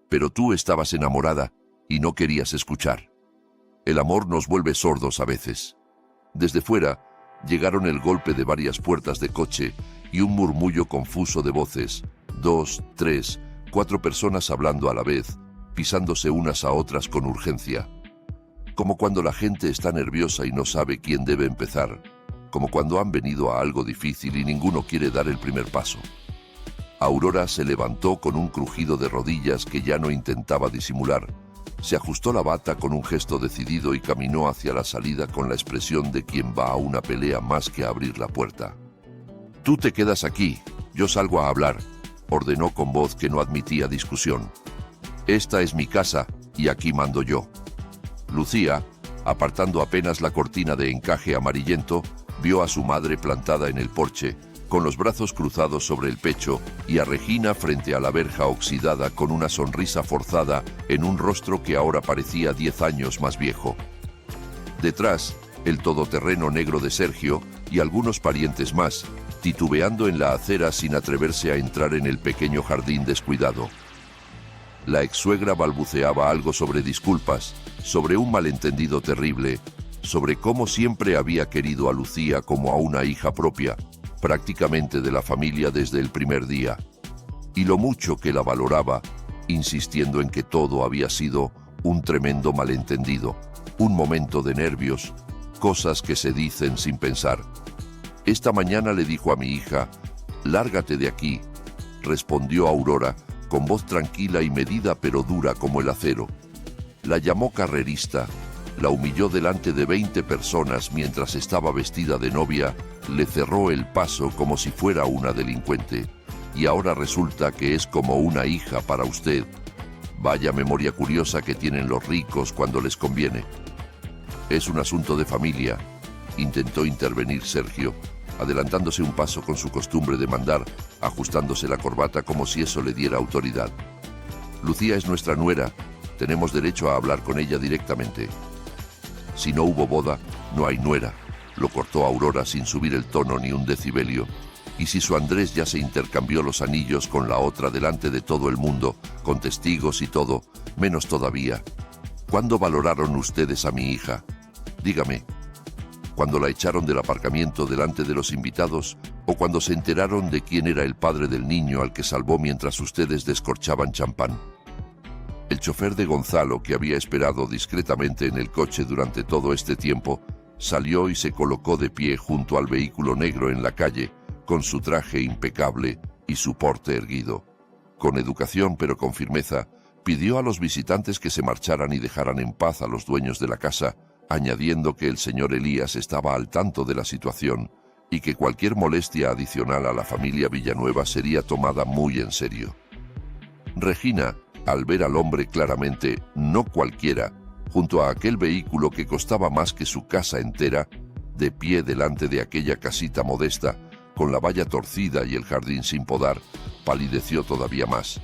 Pero tú estabas enamorada y no querías escuchar. El amor nos vuelve sordos a veces. Desde fuera, llegaron el golpe de varias puertas de coche y un murmullo confuso de voces. 2, 3, 4 personas hablando a la vez, pisándose unas a otras con urgencia. Como cuando la gente está nerviosa y no sabe quién debe empezar. Como cuando han venido a algo difícil y ninguno quiere dar el primer paso. Aurora se levantó con un crujido de rodillas que ya no intentaba disimular. Se ajustó la bata con un gesto decidido y caminó hacia la salida con la expresión de quien va a una pelea más que a abrir la puerta. «Tú te quedas aquí, yo salgo a hablar», ordenó con voz que no admitía discusión. «Esta es mi casa y aquí mando yo». Lucía, apartando apenas la cortina de encaje amarillento, vio a su madre plantada en el porche, con los brazos cruzados sobre el pecho, y a Regina frente a la verja oxidada con una sonrisa forzada en un rostro que ahora parecía 10 años más viejo. Detrás, el todoterreno negro de Sergio y algunos parientes más, titubeando en la acera sin atreverse a entrar en el pequeño jardín descuidado. La ex-suegra balbuceaba algo sobre disculpas, sobre un malentendido terrible, sobre cómo siempre había querido a Lucía como a una hija propia, prácticamente de la familia desde el primer día, y lo mucho que la valoraba, insistiendo en que todo había sido un tremendo malentendido, un momento de nervios, cosas que se dicen sin pensar. Esta mañana le dijo a mi hija, «Lárgate de aquí», respondió Aurora, con voz tranquila y medida pero dura como el acero. La llamó carrerista, la humilló delante de 20 personas mientras estaba vestida de novia, le cerró el paso como si fuera una delincuente, y ahora resulta que es como una hija para usted. Vaya memoria curiosa que tienen los ricos cuando les conviene. Es un asunto de familia, intentó intervenir Sergio, adelantándose un paso con su costumbre de mandar, ajustándose la corbata como si eso le diera autoridad. Lucía es nuestra nuera, tenemos derecho a hablar con ella directamente. Si no hubo boda, no hay nuera, lo cortó Aurora sin subir el tono ni un decibelio. Y si su Andrés ya se intercambió los anillos con la otra delante de todo el mundo, con testigos y todo, menos todavía. ¿Cuándo valoraron ustedes a mi hija? Dígame. ¿Cuando la echaron del aparcamiento delante de los invitados o cuando se enteraron de quién era el padre del niño al que salvó mientras ustedes descorchaban champán? El chofer de Gonzalo, que había esperado discretamente en el coche durante todo este tiempo, salió y se colocó de pie junto al vehículo negro en la calle, con su traje impecable y su porte erguido. Con educación pero con firmeza, pidió a los visitantes que se marcharan y dejaran en paz a los dueños de la casa, añadiendo que el señor Elías estaba al tanto de la situación y que cualquier molestia adicional a la familia Villanueva sería tomada muy en serio. Regina, al ver al hombre claramente, no cualquiera, junto a aquel vehículo que costaba más que su casa entera, de pie delante de aquella casita modesta, con la valla torcida y el jardín sin podar, palideció todavía más.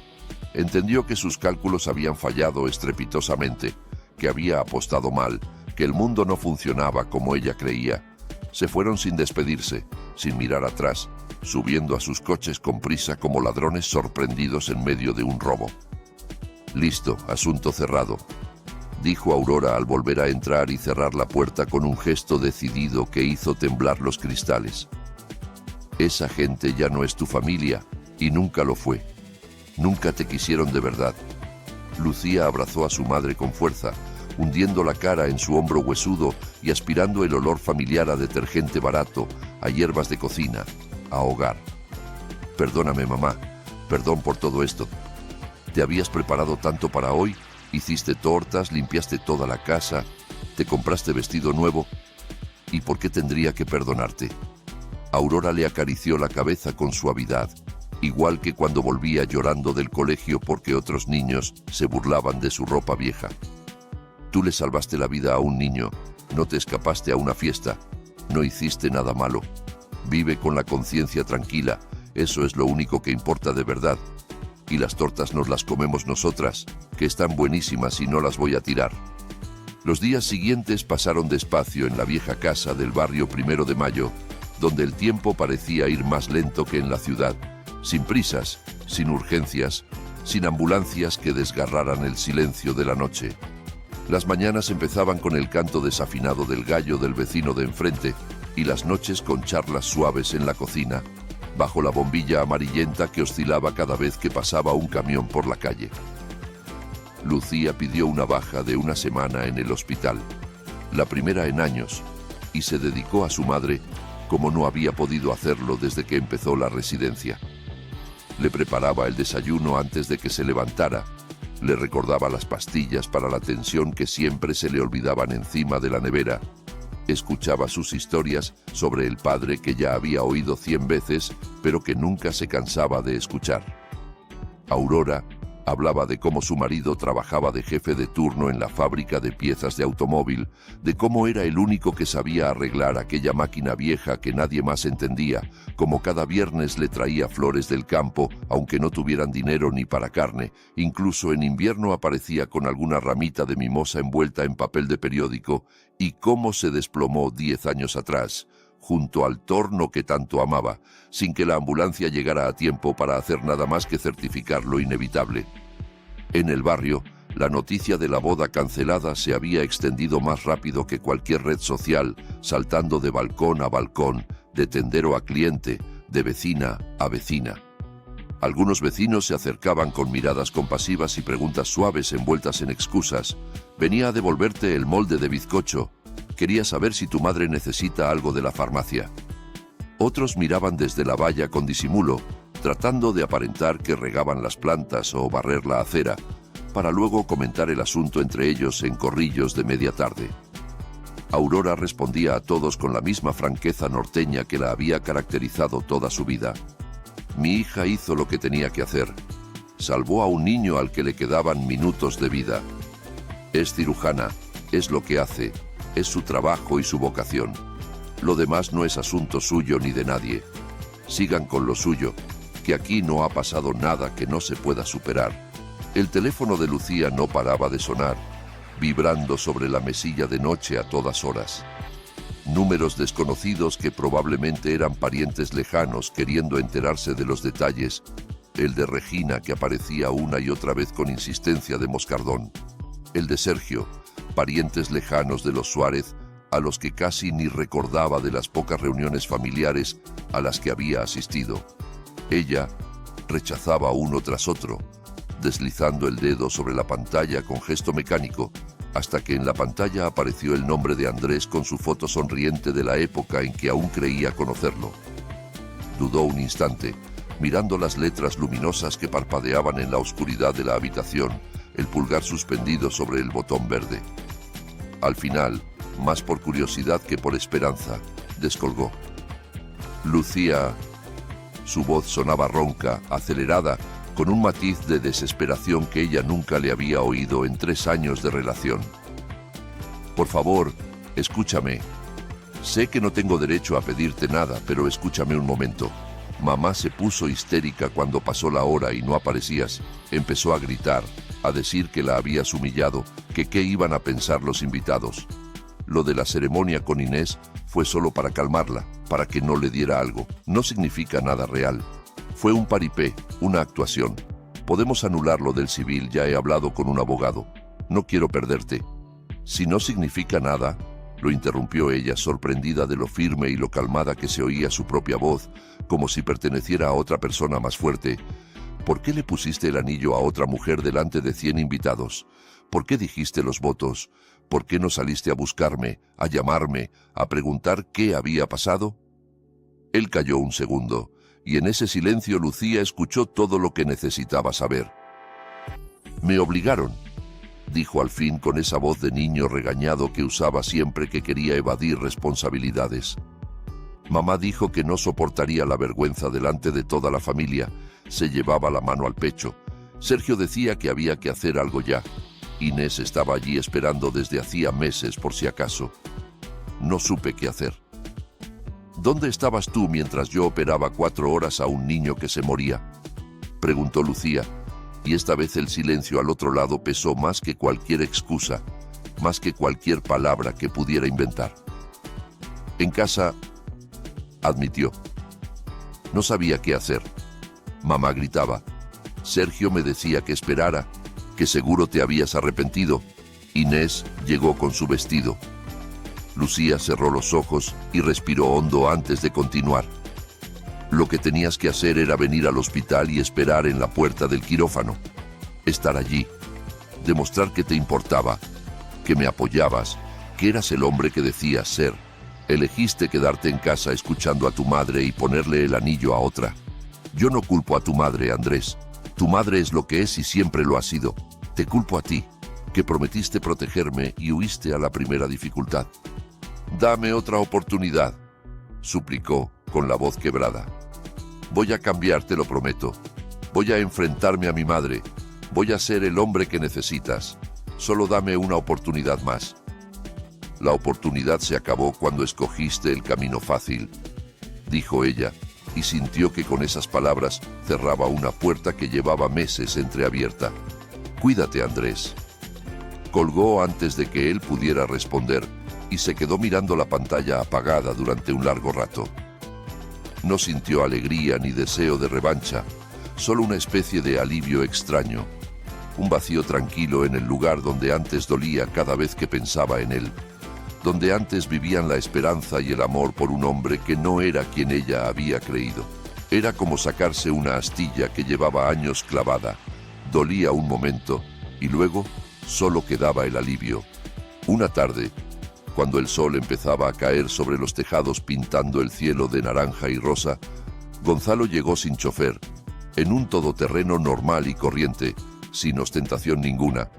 Entendió que sus cálculos habían fallado estrepitosamente, que había apostado mal, que el mundo no funcionaba como ella creía. Se fueron sin despedirse, sin mirar atrás, subiendo a sus coches con prisa como ladrones sorprendidos en medio de un robo. «Listo, asunto cerrado», dijo Aurora al volver a entrar y cerrar la puerta con un gesto decidido que hizo temblar los cristales. «Esa gente ya no es tu familia, y nunca lo fue. Nunca te quisieron de verdad». Lucía abrazó a su madre con fuerza, hundiendo la cara en su hombro huesudo y aspirando el olor familiar a detergente barato, a hierbas de cocina, a hogar. «Perdóname, mamá. Perdón por todo esto. Te habías preparado tanto para hoy, hiciste tortas, limpiaste toda la casa, te compraste vestido nuevo. ¿Y por qué tendría que perdonarte?». Aurora le acarició la cabeza con suavidad, igual que cuando volvía llorando del colegio porque otros niños se burlaban de su ropa vieja. «Tú le salvaste la vida a un niño, no te escapaste a una fiesta, no hiciste nada malo. Vive con la conciencia tranquila, eso es lo único que importa de verdad. Y las tortas nos las comemos nosotras, que están buenísimas y no las voy a tirar». Los días siguientes pasaron despacio en la vieja casa del barrio 1 de Mayo, donde el tiempo parecía ir más lento que en la ciudad, sin prisas, sin urgencias, sin ambulancias que desgarraran el silencio de la noche. Las mañanas empezaban con el canto desafinado del gallo del vecino de enfrente y las noches con charlas suaves en la cocina, bajo la bombilla amarillenta que oscilaba cada vez que pasaba un camión por la calle. Lucía pidió una baja de una semana en el hospital, la primera en años, y se dedicó a su madre como no había podido hacerlo desde que empezó la residencia. Le preparaba el desayuno antes de que se levantara, le recordaba las pastillas para la tensión que siempre se le olvidaban encima de la nevera, escuchaba sus historias sobre el padre que ya había oído 100 veces, pero que nunca se cansaba de escuchar. Aurora hablaba de cómo su marido trabajaba de jefe de turno en la fábrica de piezas de automóvil, de cómo era el único que sabía arreglar aquella máquina vieja que nadie más entendía, cómo cada viernes le traía flores del campo, aunque no tuvieran dinero ni para carne, incluso en invierno aparecía con alguna ramita de mimosa envuelta en papel de periódico, y cómo se desplomó 10 años atrás, junto al torno que tanto amaba, sin que la ambulancia llegara a tiempo para hacer nada más que certificar lo inevitable. En el barrio, la noticia de la boda cancelada se había extendido más rápido que cualquier red social, saltando de balcón a balcón, de tendero a cliente, de vecina a vecina. Algunos vecinos se acercaban con miradas compasivas y preguntas suaves envueltas en excusas. «Venía a devolverte el molde de bizcocho. Quería saber si tu madre necesita algo de la farmacia». Otros miraban desde la valla con disimulo, tratando de aparentar que regaban las plantas o barrer la acera, para luego comentar el asunto entre ellos en corrillos de media tarde. Aurora respondía a todos con la misma franqueza norteña que la había caracterizado toda su vida. «Mi hija hizo lo que tenía que hacer. Salvó a un niño al que le quedaban minutos de vida. Es cirujana, es lo que hace, es su trabajo y su vocación. Lo demás no es asunto suyo ni de nadie. Sigan con lo suyo, que aquí no ha pasado nada que no se pueda superar». El teléfono de Lucía no paraba de sonar, vibrando sobre la mesilla de noche a todas horas. Números desconocidos que probablemente eran parientes lejanos queriendo enterarse de los detalles, el de Regina que aparecía una y otra vez con insistencia de Moscardón, el de Sergio, parientes lejanos de los Suárez, a los que casi ni recordaba de las pocas reuniones familiares a las que había asistido. Ella rechazaba uno tras otro, deslizando el dedo sobre la pantalla con gesto mecánico, hasta que en la pantalla apareció el nombre de Andrés con su foto sonriente de la época en que aún creía conocerlo. Dudó un instante, mirando las letras luminosas que parpadeaban en la oscuridad de la habitación, el pulgar suspendido sobre el botón verde. Al final, más por curiosidad que por esperanza, descolgó. «Lucía». Su voz sonaba ronca, acelerada, con un matiz de desesperación que ella nunca le había oído en 3 años de relación. «Por favor, escúchame. Sé que no tengo derecho a pedirte nada, pero escúchame un momento. Mamá se puso histérica cuando pasó la hora y no aparecías. Empezó a gritar, a decir que la habías humillado, que qué iban a pensar los invitados. Lo de la ceremonia con Inés fue solo para calmarla, para que no le diera algo. No significa nada real. Fue un paripé, una actuación. Podemos anularlo del civil, ya he hablado con un abogado. No quiero perderte. Si no significa nada, lo interrumpió ella, sorprendida de lo firme y lo calmada que se oía su propia voz, como si perteneciera a otra persona más fuerte. ¿Por qué le pusiste el anillo a otra mujer delante de 100 invitados? ¿Por qué dijiste los votos? ¿Por qué no saliste a buscarme, a llamarme, a preguntar qué había pasado? Él calló un segundo, y en ese silencio Lucía escuchó todo lo que necesitaba saber. Me obligaron, dijo al fin con esa voz de niño regañado que usaba siempre que quería evadir responsabilidades. Mamá dijo que no soportaría la vergüenza delante de toda la familia. Se llevaba la mano al pecho. Sergio decía que había que hacer algo ya. Inés estaba allí esperando desde hacía meses por si acaso. No supe qué hacer. ¿Dónde estabas tú mientras yo operaba 4 horas a un niño que se moría?, preguntó Lucía, y esta vez el silencio al otro lado pesó más que cualquier excusa, más que cualquier palabra que pudiera inventar. En casa, admitió. No sabía qué hacer. Mamá gritaba. Sergio me decía que esperara, que seguro te habías arrepentido. Inés llegó con su vestido. Lucía cerró los ojos y respiró hondo antes de continuar. Lo que tenías que hacer era venir al hospital y esperar en la puerta del quirófano. Estar allí. Demostrar que te importaba, que me apoyabas, que eras el hombre que decías ser. Elegiste quedarte en casa escuchando a tu madre y ponerle el anillo a otra. Yo no culpo a tu madre, Andrés. Tu madre es lo que es y siempre lo ha sido. Te culpo a ti, que prometiste protegerme y huiste a la primera dificultad. Dame otra oportunidad, suplicó con la voz quebrada. Voy a cambiar, te lo prometo. Voy a enfrentarme a mi madre. Voy a ser el hombre que necesitas. Solo dame una oportunidad más. La oportunidad se acabó cuando escogiste el camino fácil, dijo ella, y sintió que con esas palabras cerraba una puerta que llevaba meses entreabierta. Cuídate, Andrés. Colgó antes de que él pudiera responder y se quedó mirando la pantalla apagada durante un largo rato. No sintió alegría ni deseo de revancha, solo una especie de alivio extraño, un vacío tranquilo en el lugar donde antes dolía cada vez que pensaba en él, donde antes vivían la esperanza y el amor por un hombre que no era quien ella había creído. Era como sacarse una astilla que llevaba años clavada. Dolía un momento y luego solo quedaba el alivio. Una tarde, cuando el sol empezaba a caer sobre los tejados pintando el cielo de naranja y rosa, Gonzalo llegó sin chofer, en un todoterreno normal y corriente, sin ostentación ninguna,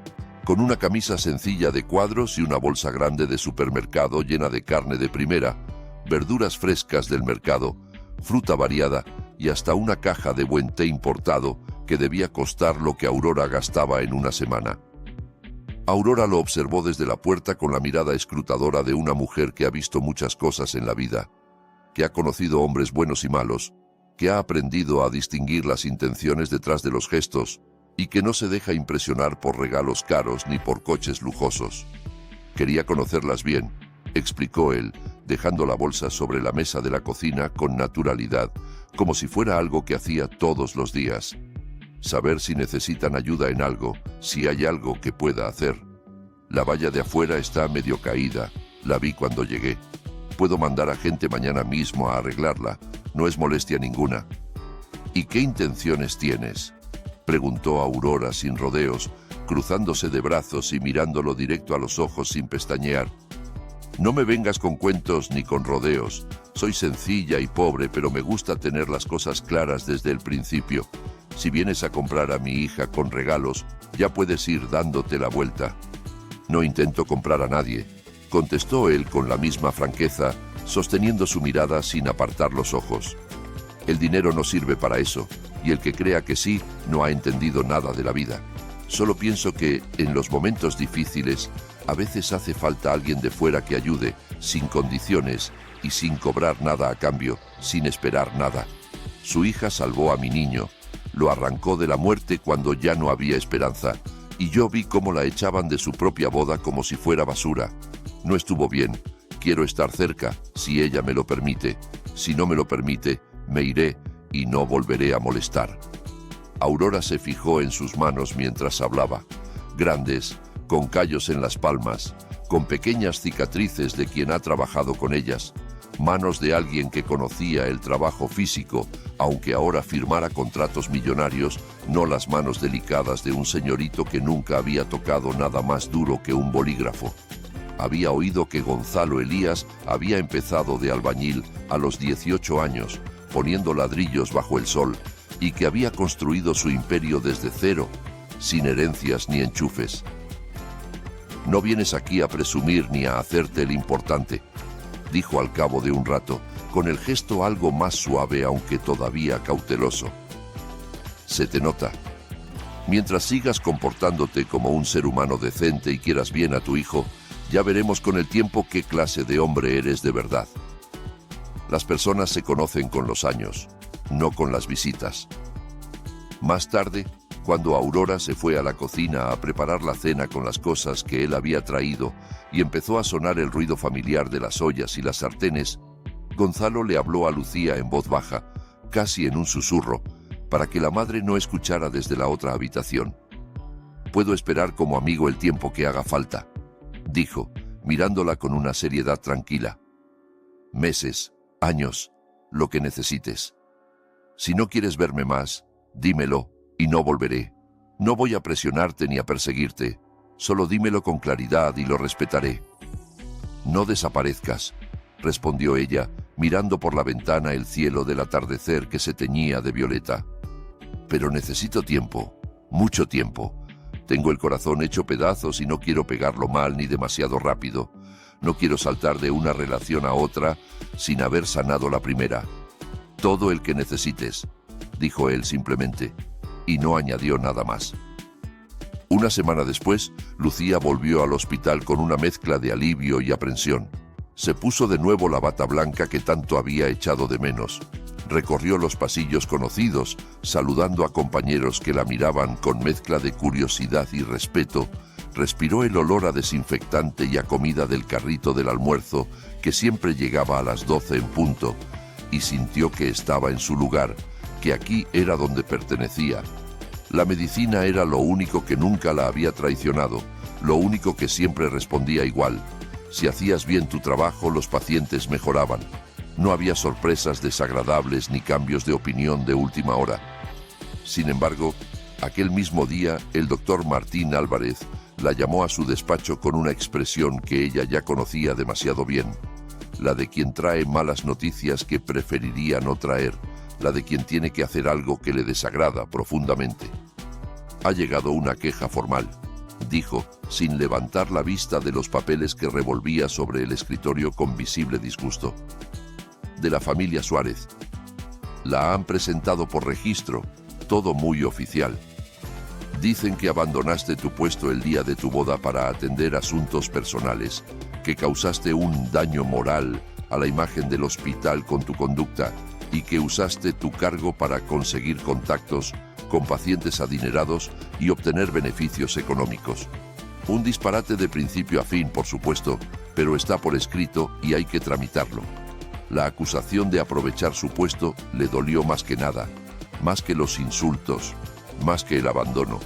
con una camisa sencilla de cuadros y una bolsa grande de supermercado llena de carne de primera, verduras frescas del mercado, fruta variada y hasta una caja de buen té importado que debía costar lo que Aurora gastaba en una semana. Aurora lo observó desde la puerta con la mirada escrutadora de una mujer que ha visto muchas cosas en la vida, que ha conocido hombres buenos y malos, que ha aprendido a distinguir las intenciones detrás de los gestos y que no se deja impresionar por regalos caros ni por coches lujosos. Quería conocerlas bien, explicó él, dejando la bolsa sobre la mesa de la cocina con naturalidad, como si fuera algo que hacía todos los días. Saber si necesitan ayuda en algo, si hay algo que pueda hacer. La valla de afuera está medio caída, la vi cuando llegué. Puedo mandar a gente mañana mismo a arreglarla, no es molestia ninguna. ¿Y qué intenciones tienes?, preguntó Aurora sin rodeos, cruzándose de brazos y mirándolo directo a los ojos sin pestañear. No me vengas con cuentos ni con rodeos. Soy sencilla y pobre, pero me gusta tener las cosas claras desde el principio. Si vienes a comprar a mi hija con regalos, ya puedes ir dándote la vuelta. No intento comprar a nadie, contestó él con la misma franqueza, sosteniendo su mirada sin apartar los ojos. El dinero no sirve para eso, y el que crea que sí, no ha entendido nada de la vida. Solo pienso que, en los momentos difíciles, a veces hace falta alguien de fuera que ayude, sin condiciones y sin cobrar nada a cambio, sin esperar nada. Su hija salvó a mi niño, lo arrancó de la muerte cuando ya no había esperanza, y yo vi cómo la echaban de su propia boda como si fuera basura. No estuvo bien. Quiero estar cerca, si ella me lo permite. Si no me lo permite, me iré y no volveré a molestar. Aurora se fijó en sus manos mientras hablaba, grandes, con callos en las palmas, con pequeñas cicatrices de quien ha trabajado con ellas, manos de alguien que conocía el trabajo físico, aunque ahora firmara contratos millonarios, no las manos delicadas de un señorito que nunca había tocado nada más duro que un bolígrafo. Había oído que Gonzalo Elías había empezado de albañil a los 18 años, poniendo ladrillos bajo el sol, y que había construido su imperio desde cero, sin herencias ni enchufes. No vienes aquí a presumir ni a hacerte el importante, dijo al cabo de un rato, con el gesto algo más suave aunque todavía cauteloso. Se te nota. Mientras sigas comportándote como un ser humano decente y quieras bien a tu hijo, ya veremos con el tiempo qué clase de hombre eres de verdad. Las personas se conocen con los años, no con las visitas. Más tarde, cuando Aurora se fue a la cocina a preparar la cena con las cosas que él había traído y empezó a sonar el ruido familiar de las ollas y las sartenes, Gonzalo le habló a Lucía en voz baja, casi en un susurro, para que la madre no escuchara desde la otra habitación. «Puedo esperar como amigo el tiempo que haga falta», dijo, mirándola con una seriedad tranquila. «Meses, años, lo que necesites. Si no quieres verme más, dímelo y no volveré. No voy a presionarte ni a perseguirte, solo dímelo con claridad y lo respetaré». «No desaparezcas», respondió ella, mirando por la ventana el cielo del atardecer que se teñía de violeta. «Pero necesito tiempo, mucho tiempo. Tengo el corazón hecho pedazos y no quiero pegarlo mal ni demasiado rápido. No quiero saltar de una relación a otra sin haber sanado la primera. Todo el que necesites», dijo él simplemente, y no añadió nada más. Una semana después, Lucía volvió al hospital con una mezcla de alivio y aprensión. Se puso de nuevo la bata blanca que tanto había echado de menos. Recorrió los pasillos conocidos, saludando a compañeros que la miraban con mezcla de curiosidad y respeto. Respiró el olor a desinfectante y a comida del carrito del almuerzo, que siempre llegaba a las 12 en punto, y sintió que estaba en su lugar, que aquí era donde pertenecía. La medicina era lo único que nunca la había traicionado, lo único que siempre respondía igual. Si hacías bien tu trabajo, los pacientes mejoraban. No había sorpresas desagradables ni cambios de opinión de última hora. Sin embargo, aquel mismo día, el doctor Martín Álvarez la llamó a su despacho con una expresión que ella ya conocía demasiado bien, la de quien trae malas noticias que preferiría no traer, la de quien tiene que hacer algo que le desagrada profundamente. «Ha llegado una queja formal», dijo, sin levantar la vista de los papeles que revolvía sobre el escritorio con visible disgusto. «De la familia Suárez. La han presentado por registro, todo muy oficial. Dicen que abandonaste tu puesto el día de tu boda para atender asuntos personales, que causaste un daño moral a la imagen del hospital con tu conducta y que usaste tu cargo para conseguir contactos con pacientes adinerados y obtener beneficios económicos. Un disparate de principio a fin, por supuesto, pero está por escrito y hay que tramitarlo. La acusación de aprovechar su puesto le dolió más que nada, más que los insultos, más que el abandono.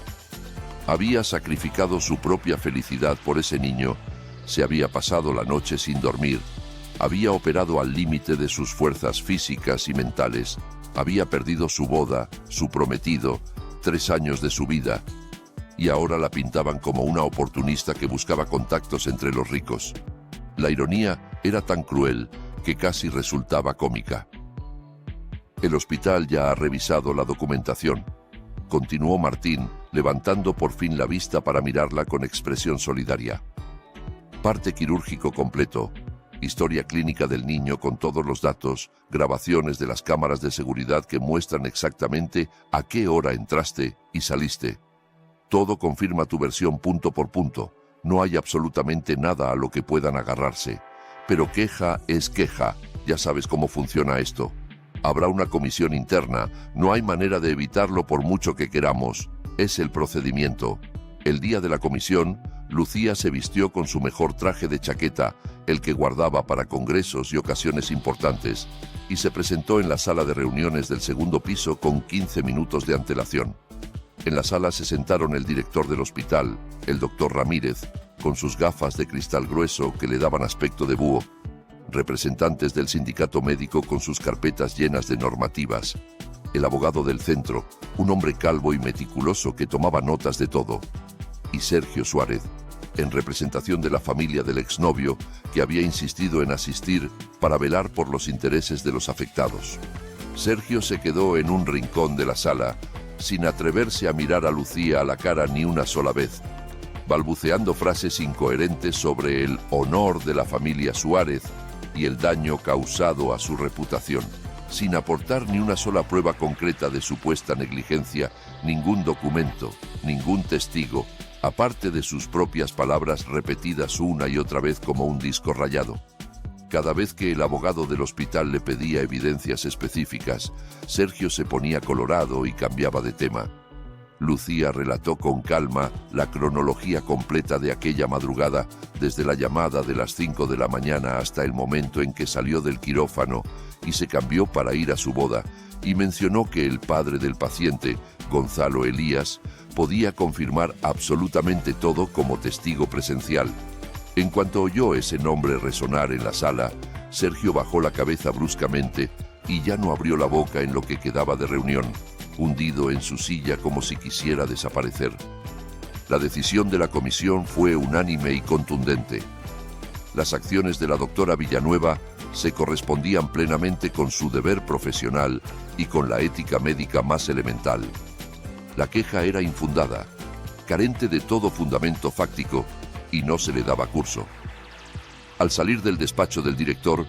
Había sacrificado su propia felicidad por ese niño, se había pasado la noche sin dormir, había operado al límite de sus fuerzas físicas y mentales, había perdido su boda, su prometido, 3 años de su vida, y ahora la pintaban como una oportunista que buscaba contactos entre los ricos. La ironía era tan cruel que casi resultaba cómica. «El hospital ya ha revisado la documentación», continuó Martín, levantando por fin la vista para mirarla con expresión solidaria. «Parte quirúrgico completo, historia clínica del niño con todos los datos, grabaciones de las cámaras de seguridad que muestran exactamente a qué hora entraste y saliste. Todo confirma tu versión punto por punto, no hay absolutamente nada a lo que puedan agarrarse. Pero queja es queja, ya sabes cómo funciona esto. Habrá una comisión interna, no hay manera de evitarlo por mucho que queramos. Es el procedimiento. El día de la comisión, Lucía se vistió con su mejor traje de chaqueta, el que guardaba para congresos y ocasiones importantes, y se presentó en la sala de reuniones del segundo piso con 15 minutos de antelación. En la sala se sentaron el director del hospital, el doctor Ramírez, con sus gafas de cristal grueso que le daban aspecto de búho, representantes del sindicato médico con sus carpetas llenas de normativas, el abogado del centro, un hombre calvo y meticuloso que tomaba notas de todo, y Sergio Suárez, en representación de la familia del exnovio que había insistido en asistir para velar por los intereses de los afectados. Sergio se quedó en un rincón de la sala, sin atreverse a mirar a Lucía a la cara ni una sola vez, balbuceando frases incoherentes sobre el honor de la familia Suárez y el daño causado a su reputación, sin aportar ni una sola prueba concreta de supuesta negligencia, ningún documento, ningún testigo, aparte de sus propias palabras repetidas una y otra vez como un disco rayado. Cada vez que el abogado del hospital le pedía evidencias específicas, Sergio se ponía colorado y cambiaba de tema. Lucía relató con calma la cronología completa de aquella madrugada, desde la llamada de las 5 de la mañana hasta el momento en que salió del quirófano y se cambió para ir a su boda, y mencionó que el padre del paciente, Gonzalo Elías, podía confirmar absolutamente todo como testigo presencial. En cuanto oyó ese nombre resonar en la sala, Sergio bajó la cabeza bruscamente y ya no abrió la boca en lo que quedaba de reunión, hundido en su silla como si quisiera desaparecer. La decisión de la comisión fue unánime y contundente. Las acciones de la doctora Villanueva se correspondían plenamente con su deber profesional y con la ética médica más elemental. La queja era infundada, carente de todo fundamento fáctico, y no se le daba curso. Al salir del despacho del director,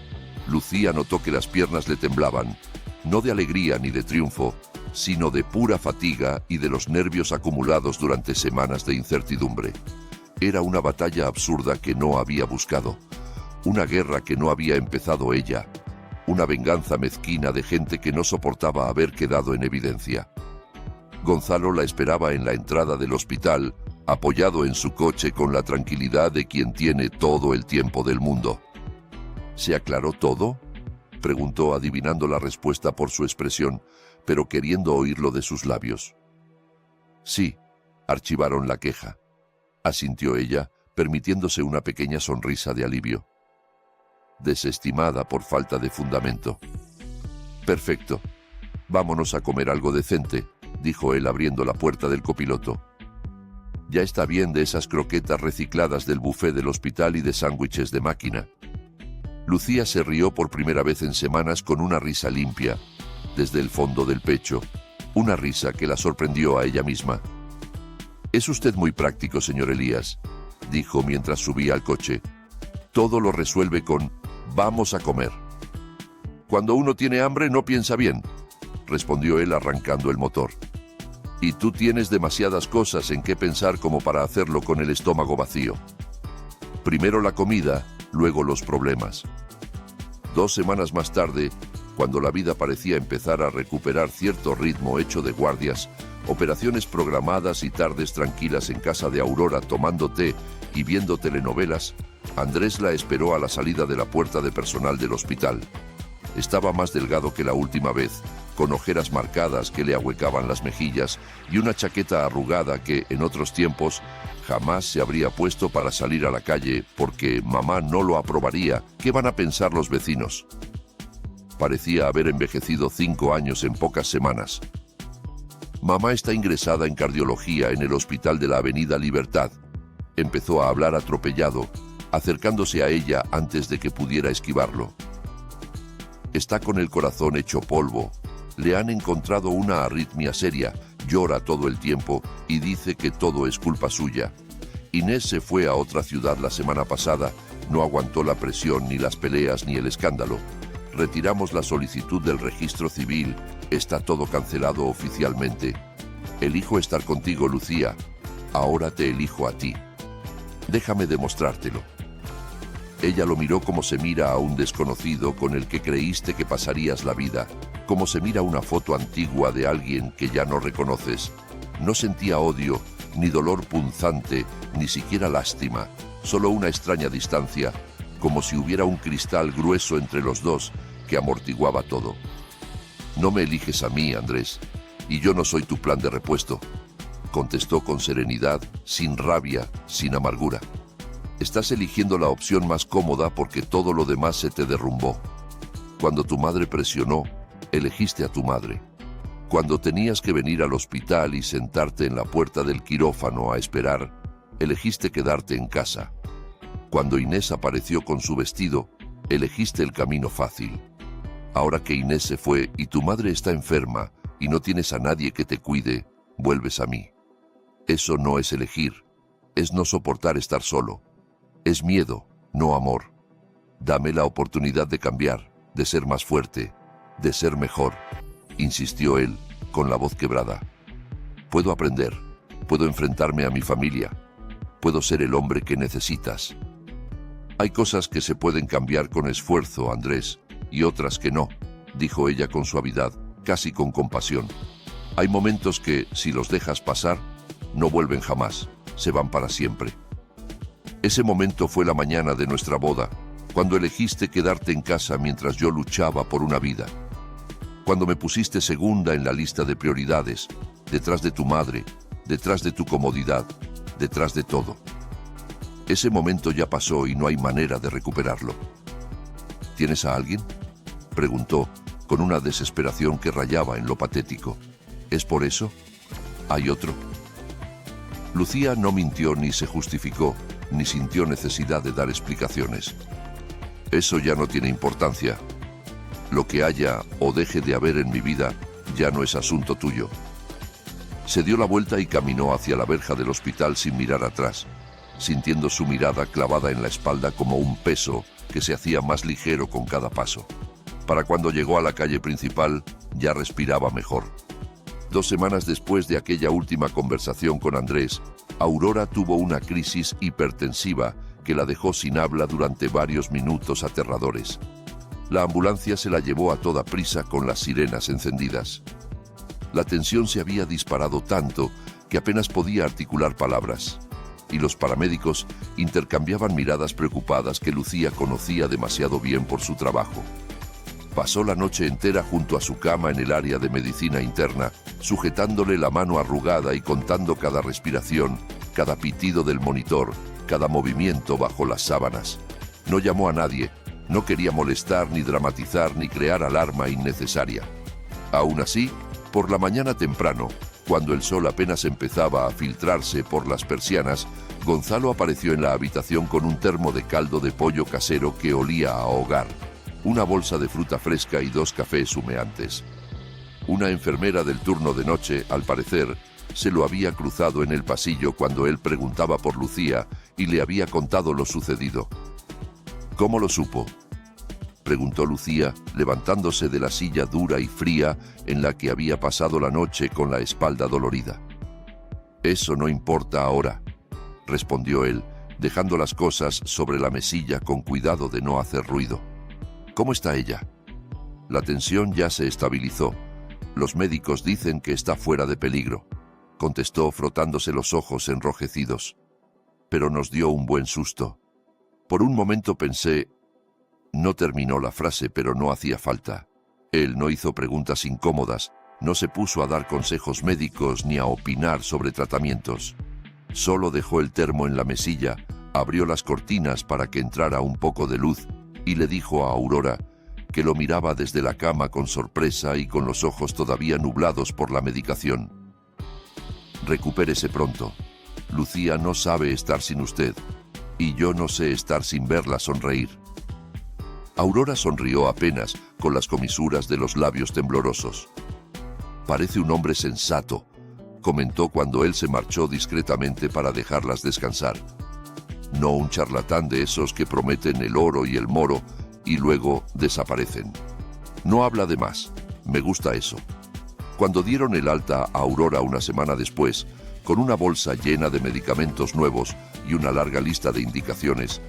Lucía notó que las piernas le temblaban, no de alegría ni de triunfo, sino de pura fatiga y de los nervios acumulados durante semanas de incertidumbre. Era una batalla absurda que no había buscado, una guerra que no había empezado ella, una venganza mezquina de gente que no soportaba haber quedado en evidencia. Gonzalo la esperaba en la entrada del hospital, apoyado en su coche con la tranquilidad de quien tiene todo el tiempo del mundo. ¿Se aclaró todo?, preguntó, adivinando la respuesta por su expresión, pero queriendo oírlo de sus labios. Sí, archivaron la queja, asintió ella, permitiéndose una pequeña sonrisa de alivio. Desestimada por falta de fundamento. Perfecto. Vámonos a comer algo decente, dijo él abriendo la puerta del copiloto. Ya está bien de esas croquetas recicladas del buffet del hospital y de sándwiches de máquina. Lucía se rió por primera vez en semanas con una risa limpia, desde el fondo del pecho, una risa que la sorprendió a ella misma. Es usted muy práctico, señor Elías, dijo mientras subía al coche. Todo lo resuelve con «vamos a comer». Cuando uno tiene hambre no piensa bien, respondió él arrancando el motor. Y tú tienes demasiadas cosas en qué pensar como para hacerlo con el estómago vacío. Primero la comida, luego los problemas. 2 semanas más tarde, cuando la vida parecía empezar a recuperar cierto ritmo hecho de guardias, operaciones programadas y tardes tranquilas en casa de Aurora tomando té y viendo telenovelas, Andrés la esperó a la salida de la puerta de personal del hospital. Estaba más delgado que la última vez, con ojeras marcadas que le ahuecaban las mejillas y una chaqueta arrugada que, en otros tiempos, jamás se habría puesto para salir a la calle porque mamá no lo aprobaría. ¿Qué van a pensar los vecinos? Parecía haber envejecido 5 años en pocas semanas. Mamá está ingresada en cardiología en el hospital de la Avenida Libertad. Empezó a hablar atropellado, acercándose a ella antes de que pudiera esquivarlo. Está con el corazón hecho polvo. Le han encontrado una arritmia seria, llora todo el tiempo y dice que todo es culpa suya. Inés se fue a otra ciudad la semana pasada, no aguantó la presión, ni las peleas, ni el escándalo. Retiramos la solicitud del registro civil, está todo cancelado oficialmente. Elijo estar contigo, Lucía. Ahora te elijo a ti. Déjame demostrártelo. Ella lo miró como se mira a un desconocido con el que creíste que pasarías la vida, como se mira una foto antigua de alguien que ya no reconoces. No sentía odio, ni dolor punzante, ni siquiera lástima, solo una extraña distancia, como si hubiera un cristal grueso entre los dos que amortiguaba todo. No me eliges a mí, Andrés, y yo no soy tu plan de repuesto, contestó con serenidad, sin rabia, sin amargura. Estás eligiendo la opción más cómoda porque todo lo demás se te derrumbó. Cuando tu madre presionó, elegiste a tu madre. Cuando tenías que venir al hospital y sentarte en la puerta del quirófano a esperar, elegiste quedarte en casa. Cuando Inés apareció con su vestido, elegiste el camino fácil. Ahora que Inés se fue y tu madre está enferma y no tienes a nadie que te cuide, vuelves a mí. Eso no es elegir, es no soportar estar solo. Es miedo, no amor. Dame la oportunidad de cambiar, de ser más fuerte, de ser mejor, insistió él, con la voz quebrada. Puedo aprender, puedo enfrentarme a mi familia, puedo ser el hombre que necesitas. Hay cosas que se pueden cambiar con esfuerzo, Andrés, y otras que no, dijo ella con suavidad, casi con compasión. Hay momentos que, si los dejas pasar, no vuelven jamás, se van para siempre. Ese momento fue la mañana de nuestra boda, cuando elegiste quedarte en casa mientras yo luchaba por una vida. Cuando me pusiste segunda en la lista de prioridades, detrás de tu madre, detrás de tu comodidad, detrás de todo. Ese momento ya pasó y no hay manera de recuperarlo. ¿Tienes a alguien?, preguntó, con una desesperación que rayaba en lo patético. ¿Es por eso? ¿Hay otro? Lucía no mintió ni se justificó, ni sintió necesidad de dar explicaciones. Eso ya no tiene importancia. Lo que haya o deje de haber en mi vida ya no es asunto tuyo. Se dio la vuelta y caminó hacia la verja del hospital sin mirar atrás, sintiendo su mirada clavada en la espalda como un peso que se hacía más ligero con cada paso. Para cuando llegó a la calle principal, ya respiraba mejor. 2 semanas después de aquella última conversación con Andrés, Aurora tuvo una crisis hipertensiva que la dejó sin habla durante varios minutos aterradores. La ambulancia se la llevó a toda prisa con las sirenas encendidas. La tensión se había disparado tanto que apenas podía articular palabras, y los paramédicos intercambiaban miradas preocupadas que Lucía conocía demasiado bien por su trabajo. Pasó la noche entera junto a su cama en el área de medicina interna, sujetándole la mano arrugada y contando cada respiración, cada pitido del monitor, cada movimiento bajo las sábanas. No llamó a nadie, no quería molestar, ni dramatizar, ni crear alarma innecesaria. Aún así, por la mañana temprano, cuando el sol apenas empezaba a filtrarse por las persianas, Gonzalo apareció en la habitación con un termo de caldo de pollo casero que olía a hogar, una bolsa de fruta fresca y 2 cafés humeantes. Una enfermera del turno de noche, al parecer, se lo había cruzado en el pasillo cuando él preguntaba por Lucía y le había contado lo sucedido. ¿Cómo lo supo?, preguntó Lucía, levantándose de la silla dura y fría en la que había pasado la noche con la espalda dolorida. Eso no importa ahora, respondió él, dejando las cosas sobre la mesilla con cuidado de no hacer ruido. ¿Cómo está ella? La tensión ya se estabilizó. Los médicos dicen que está fuera de peligro, contestó frotándose los ojos enrojecidos. Pero nos dio un buen susto. Por un momento pensé... No terminó la frase, pero no hacía falta. Él no hizo preguntas incómodas, no se puso a dar consejos médicos ni a opinar sobre tratamientos. Solo dejó el termo en la mesilla, abrió las cortinas para que entrara un poco de luz y le dijo a Aurora, que lo miraba desde la cama con sorpresa y con los ojos todavía nublados por la medicación. Recupérese pronto. Lucía no sabe estar sin usted, y yo no sé estar sin verla sonreír. Aurora sonrió apenas, con las comisuras de los labios temblorosos. Parece un hombre sensato, comentó cuando él se marchó discretamente para dejarlas descansar. No un charlatán de esos que prometen el oro y el moro y luego desaparecen. No habla de más, me gusta eso. Cuando dieron el alta a Aurora una semana después, con una bolsa llena de medicamentos nuevos y una larga lista de indicaciones,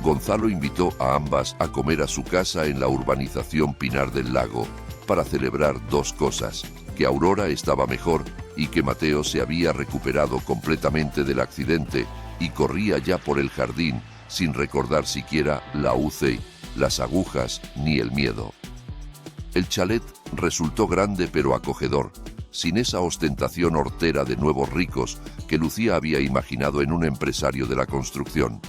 Gonzalo invitó a ambas a comer a su casa en la urbanización Pinar del Lago para celebrar dos cosas: que Aurora estaba mejor y que Mateo se había recuperado completamente del accidente y corría ya por el jardín sin recordar siquiera la UCI, las agujas ni el miedo. El chalet resultó grande pero acogedor, sin esa ostentación hortera de nuevos ricos que Lucía había imaginado en un empresario de la construcción.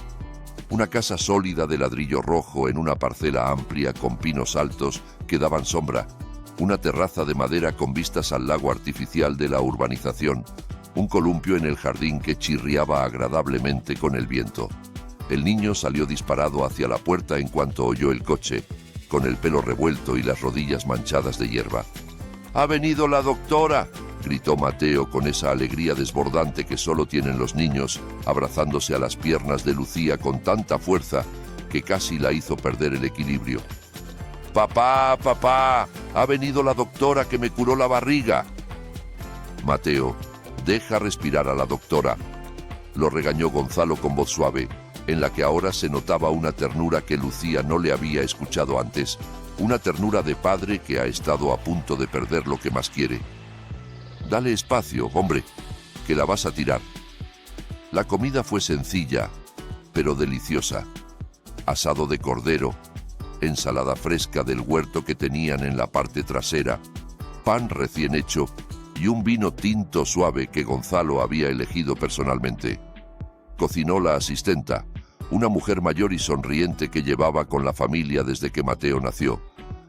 Una casa sólida de ladrillo rojo en una parcela amplia con pinos altos que daban sombra, una terraza de madera con vistas al lago artificial de la urbanización, un columpio en el jardín que chirriaba agradablemente con el viento. El niño salió disparado hacia la puerta en cuanto oyó el coche, con el pelo revuelto y las rodillas manchadas de hierba. ¡Ha venido la doctora!, gritó Mateo con esa alegría desbordante que solo tienen los niños, abrazándose a las piernas de Lucía con tanta fuerza que casi la hizo perder el equilibrio. ¡Papá, papá! ¡Ha venido la doctora que me curó la barriga! Mateo, deja respirar a la doctora, lo regañó Gonzalo con voz suave, en la que ahora se notaba una ternura que Lucía no le había escuchado antes, una ternura de padre que ha estado a punto de perder lo que más quiere. Dale espacio, hombre, que la vas a tirar. La comida fue sencilla, pero deliciosa. Asado de cordero, ensalada fresca del huerto que tenían en la parte trasera, pan recién hecho y un vino tinto suave que Gonzalo había elegido personalmente. Cocinó la asistenta, una mujer mayor y sonriente que llevaba con la familia desde que Mateo nació,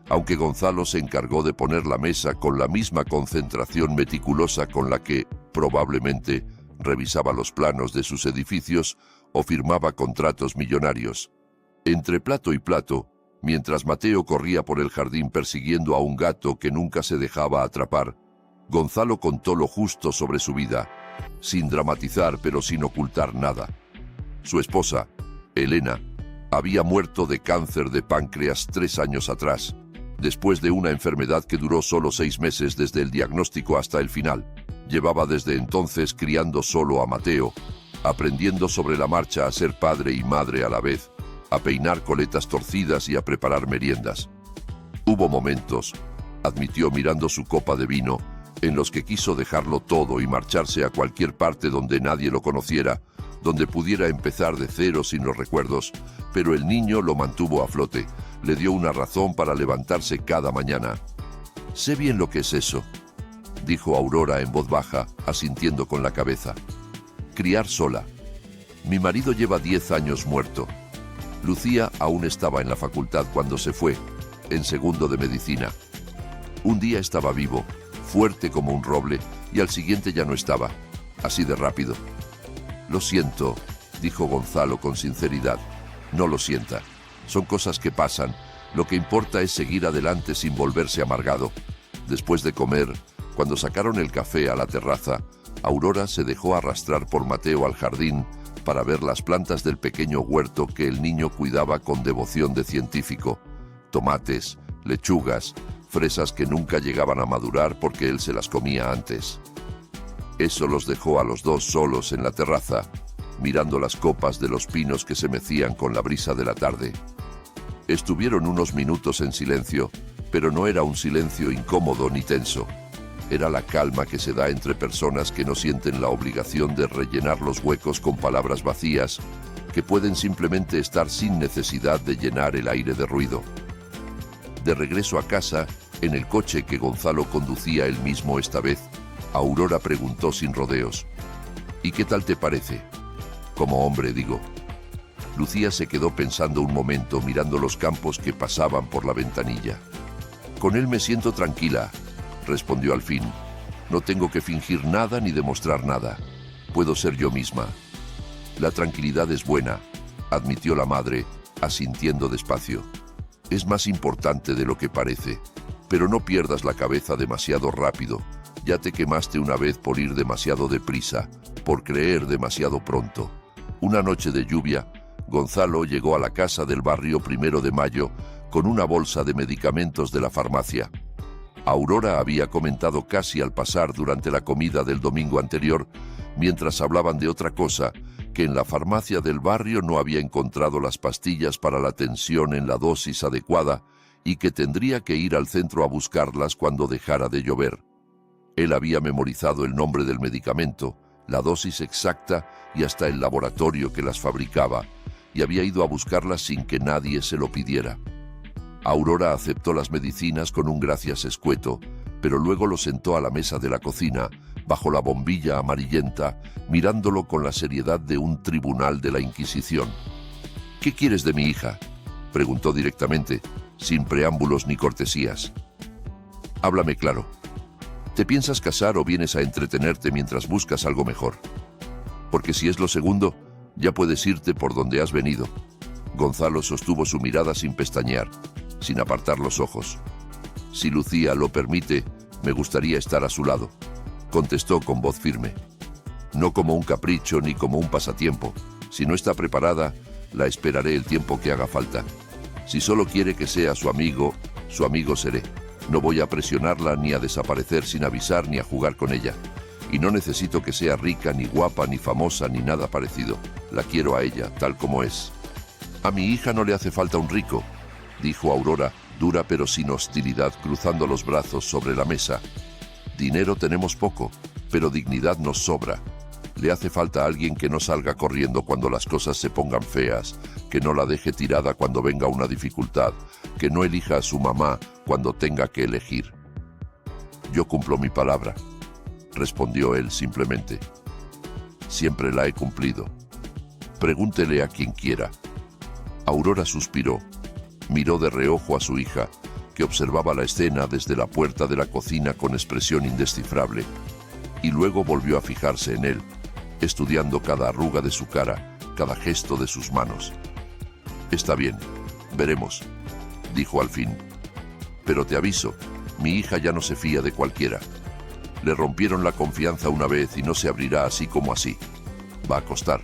aunque Gonzalo se encargó de poner la mesa con la misma concentración meticulosa con la que, probablemente, revisaba los planos de sus edificios o firmaba contratos millonarios. Entre plato y plato, mientras Mateo corría por el jardín persiguiendo a un gato que nunca se dejaba atrapar, Gonzalo contó lo justo sobre su vida, sin dramatizar pero sin ocultar nada. Su esposa, Elena, había muerto de cáncer de páncreas 3 años atrás, después de una enfermedad que duró solo 6 meses desde el diagnóstico hasta el final. Llevaba desde entonces criando solo a Mateo, aprendiendo sobre la marcha a ser padre y madre a la vez, a peinar coletas torcidas y a preparar meriendas. Hubo momentos, admitió mirando su copa de vino, en los que quiso dejarlo todo y marcharse a cualquier parte donde nadie lo conociera, donde pudiera empezar de cero sin los recuerdos, pero el niño lo mantuvo a flote, le dio una razón para levantarse cada mañana. «Sé bien lo que es eso», dijo Aurora en voz baja, asintiendo con la cabeza. «Criar sola. Mi marido lleva 10 años muerto. Lucía aún estaba en la facultad cuando se fue, en segundo de medicina. Un día estaba vivo, fuerte como un roble, y al siguiente ya no estaba, así de rápido». «Lo siento», dijo Gonzalo con sinceridad. «No lo sienta. Son cosas que pasan. Lo que importa es seguir adelante sin volverse amargado». Después de comer, cuando sacaron el café a la terraza, Aurora se dejó arrastrar por Mateo al jardín para ver las plantas del pequeño huerto que el niño cuidaba con devoción de científico. Tomates, lechugas, fresas que nunca llegaban a madurar porque él se las comía antes. Eso los dejó a los dos solos en la terraza, mirando las copas de los pinos que se mecían con la brisa de la tarde. Estuvieron unos minutos en silencio, pero no era un silencio incómodo ni tenso. Era la calma que se da entre personas que no sienten la obligación de rellenar los huecos con palabras vacías, que pueden simplemente estar sin necesidad de llenar el aire de ruido. De regreso a casa, en el coche que Gonzalo conducía él mismo esta vez, Aurora preguntó sin rodeos: «¿Y qué tal te parece? Como hombre, digo». Lucía se quedó pensando un momento mirando los campos que pasaban por la ventanilla. «Con él me siento tranquila», respondió al fin. «No tengo que fingir nada ni demostrar nada. Puedo ser yo misma». «La tranquilidad es buena», admitió la madre, asintiendo despacio. «Es más importante de lo que parece. Pero no pierdas la cabeza demasiado rápido. Ya te quemaste una vez por ir demasiado deprisa, por creer demasiado pronto». Una noche de lluvia, Gonzalo llegó a la casa del barrio 1 de Mayo con una bolsa de medicamentos de la farmacia. Aurora había comentado casi al pasar durante la comida del domingo anterior mientras hablaban de otra cosa, que en la farmacia del barrio no había encontrado las pastillas para la tensión en la dosis adecuada y que tendría que ir al centro a buscarlas cuando dejara de llover. Él había memorizado el nombre del medicamento, la dosis exacta y hasta el laboratorio que las fabricaba, y había ido a buscarlas sin que nadie se lo pidiera. Aurora aceptó las medicinas con un gracias escueto, pero luego lo sentó a la mesa de la cocina, bajo la bombilla amarillenta, mirándolo con la seriedad de un tribunal de la Inquisición. «¿Qué quieres de mi hija?», preguntó directamente, sin preámbulos ni cortesías. «Háblame claro. ¿Te piensas casar o vienes a entretenerte mientras buscas algo mejor? Porque si es lo segundo, ya puedes irte por donde has venido». Gonzalo sostuvo su mirada sin pestañear, sin apartar los ojos. «Si Lucía lo permite, me gustaría estar a su lado», contestó con voz firme. «No como un capricho ni como un pasatiempo. Si no está preparada, la esperaré el tiempo que haga falta. Si solo quiere que sea su amigo seré. No voy a presionarla ni a desaparecer sin avisar ni a jugar con ella. Y no necesito que sea rica, ni guapa, ni famosa, ni nada parecido. La quiero a ella, tal como es». «A mi hija no le hace falta un rico», dijo Aurora, dura pero sin hostilidad, cruzando los brazos sobre la mesa. «Dinero tenemos poco, pero dignidad nos sobra. Le hace falta alguien que no salga corriendo cuando las cosas se pongan feas, que no la deje tirada cuando venga una dificultad, que no elija a su mamá cuando tenga que elegir». «Yo cumplo mi palabra», respondió él simplemente. «Siempre la he cumplido. Pregúntele a quien quiera». Aurora suspiró, miró de reojo a su hija, que observaba la escena desde la puerta de la cocina con expresión indescifrable, y luego volvió a fijarse en él, estudiando cada arruga de su cara, cada gesto de sus manos. «Está bien, veremos», dijo al fin. «Pero te aviso, mi hija ya no se fía de cualquiera. Le rompieron la confianza una vez y no se abrirá así como así. Va a costar.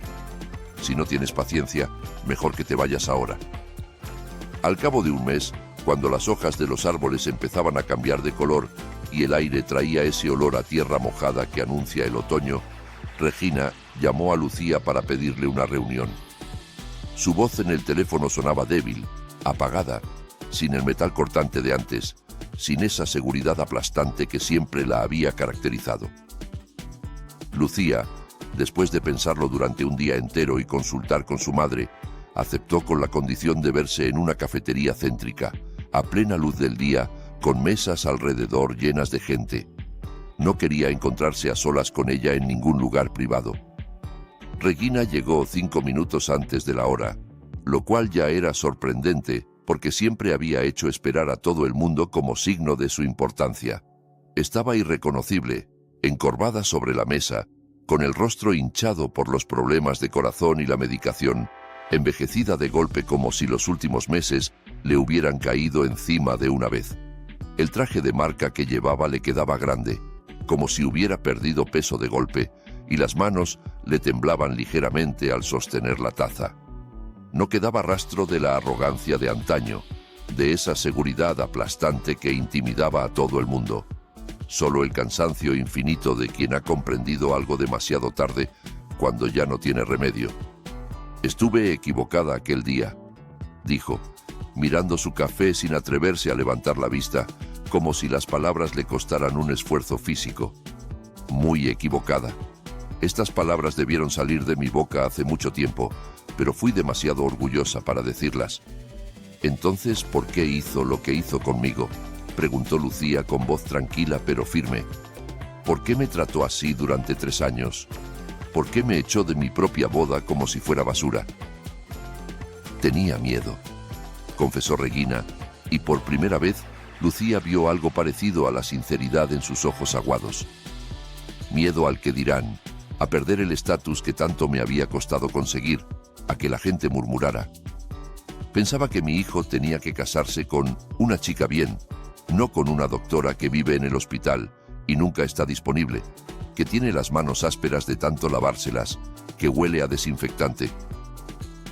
Si no tienes paciencia, mejor que te vayas ahora». Al cabo de un mes, cuando las hojas de los árboles empezaban a cambiar de color y el aire traía ese olor a tierra mojada que anuncia el otoño, Regina llamó a Lucía para pedirle una reunión. Su voz en el teléfono sonaba débil, apagada, sin el metal cortante de antes, sin esa seguridad aplastante que siempre la había caracterizado. Lucía, después de pensarlo durante un día entero y consultar con su madre, aceptó con la condición de verse en una cafetería céntrica, a plena luz del día, con mesas alrededor llenas de gente. No quería encontrarse a solas con ella en ningún lugar privado. Regina llegó 5 minutos antes de la hora, lo cual ya era sorprendente porque siempre había hecho esperar a todo el mundo como signo de su importancia. Estaba irreconocible, encorvada sobre la mesa, con el rostro hinchado por los problemas de corazón y la medicación, envejecida de golpe como si los últimos meses le hubieran caído encima de una vez. El traje de marca que llevaba le quedaba grande, como si hubiera perdido peso de golpe, y las manos le temblaban ligeramente al sostener la taza. No quedaba rastro de la arrogancia de antaño, de esa seguridad aplastante que intimidaba a todo el mundo. Solo el cansancio infinito de quien ha comprendido algo demasiado tarde, cuando ya no tiene remedio. «Estuve equivocada aquel día», dijo, mirando su café sin atreverse a levantar la vista, como si las palabras le costaran un esfuerzo físico. «Muy equivocada. Estas palabras debieron salir de mi boca hace mucho tiempo, pero fui demasiado orgullosa para decirlas». «Entonces, ¿por qué hizo lo que hizo conmigo?», preguntó Lucía con voz tranquila pero firme. «¿Por qué me trató así durante 3 años? ¿Por qué me echó de mi propia boda como si fuera basura?». «Tenía miedo», confesó Regina, y por primera vez Lucía vio algo parecido a la sinceridad en sus ojos aguados. «Miedo al que dirán, a perder el estatus que tanto me había costado conseguir, a que la gente murmurara. Pensaba que mi hijo tenía que casarse con una chica bien, no con una doctora que vive en el hospital y nunca está disponible, que tiene las manos ásperas de tanto lavárselas, que huele a desinfectante.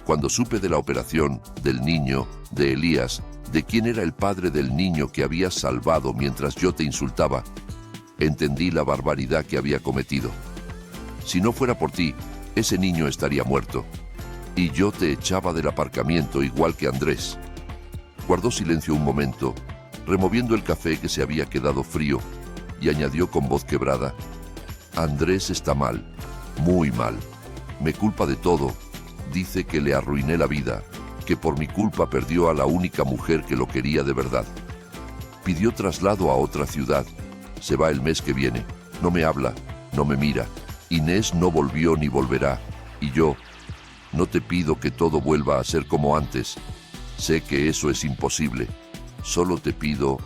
Cuando supe de la operación, del niño, de Elías, de quién era el padre del niño que habías salvado mientras yo te insultaba, entendí la barbaridad que había cometido. Si no fuera por ti, ese niño estaría muerto. Y yo te echaba del aparcamiento igual que Andrés. Guardó silencio un momento, removiendo el café que se había quedado frío, y añadió con voz quebrada: Andrés está mal, muy mal. Me culpa de todo. Dice que le arruiné la vida, que por mi culpa perdió a la única mujer que lo quería de verdad. Pidió traslado a otra ciudad. Se va el mes que viene. No me habla, no me mira. Inés no volvió ni volverá. Y yo, no te pido que todo vuelva a ser como antes. Sé que eso es imposible. Solo te pido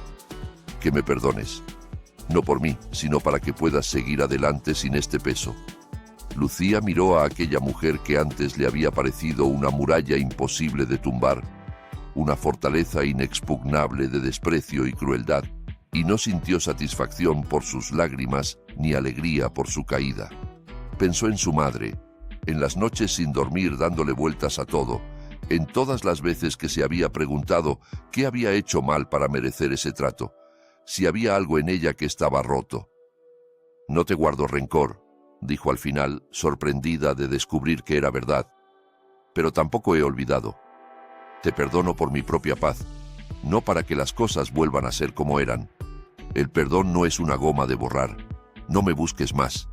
que me perdones. No por mí, sino para que puedas seguir adelante sin este peso. Lucía miró a aquella mujer que antes le había parecido una muralla imposible de tumbar, una fortaleza inexpugnable de desprecio y crueldad, y no sintió satisfacción por sus lágrimas ni alegría por su caída. Pensó en su madre, en las noches sin dormir dándole vueltas a todo, en todas las veces que se había preguntado qué había hecho mal para merecer ese trato, si había algo en ella que estaba roto. No te guardo rencor, dijo al final, sorprendida de descubrir que era verdad, pero tampoco he olvidado. Te perdono por mi propia paz, no para que las cosas vuelvan a ser como eran. El perdón no es una goma de borrar. No me busques más.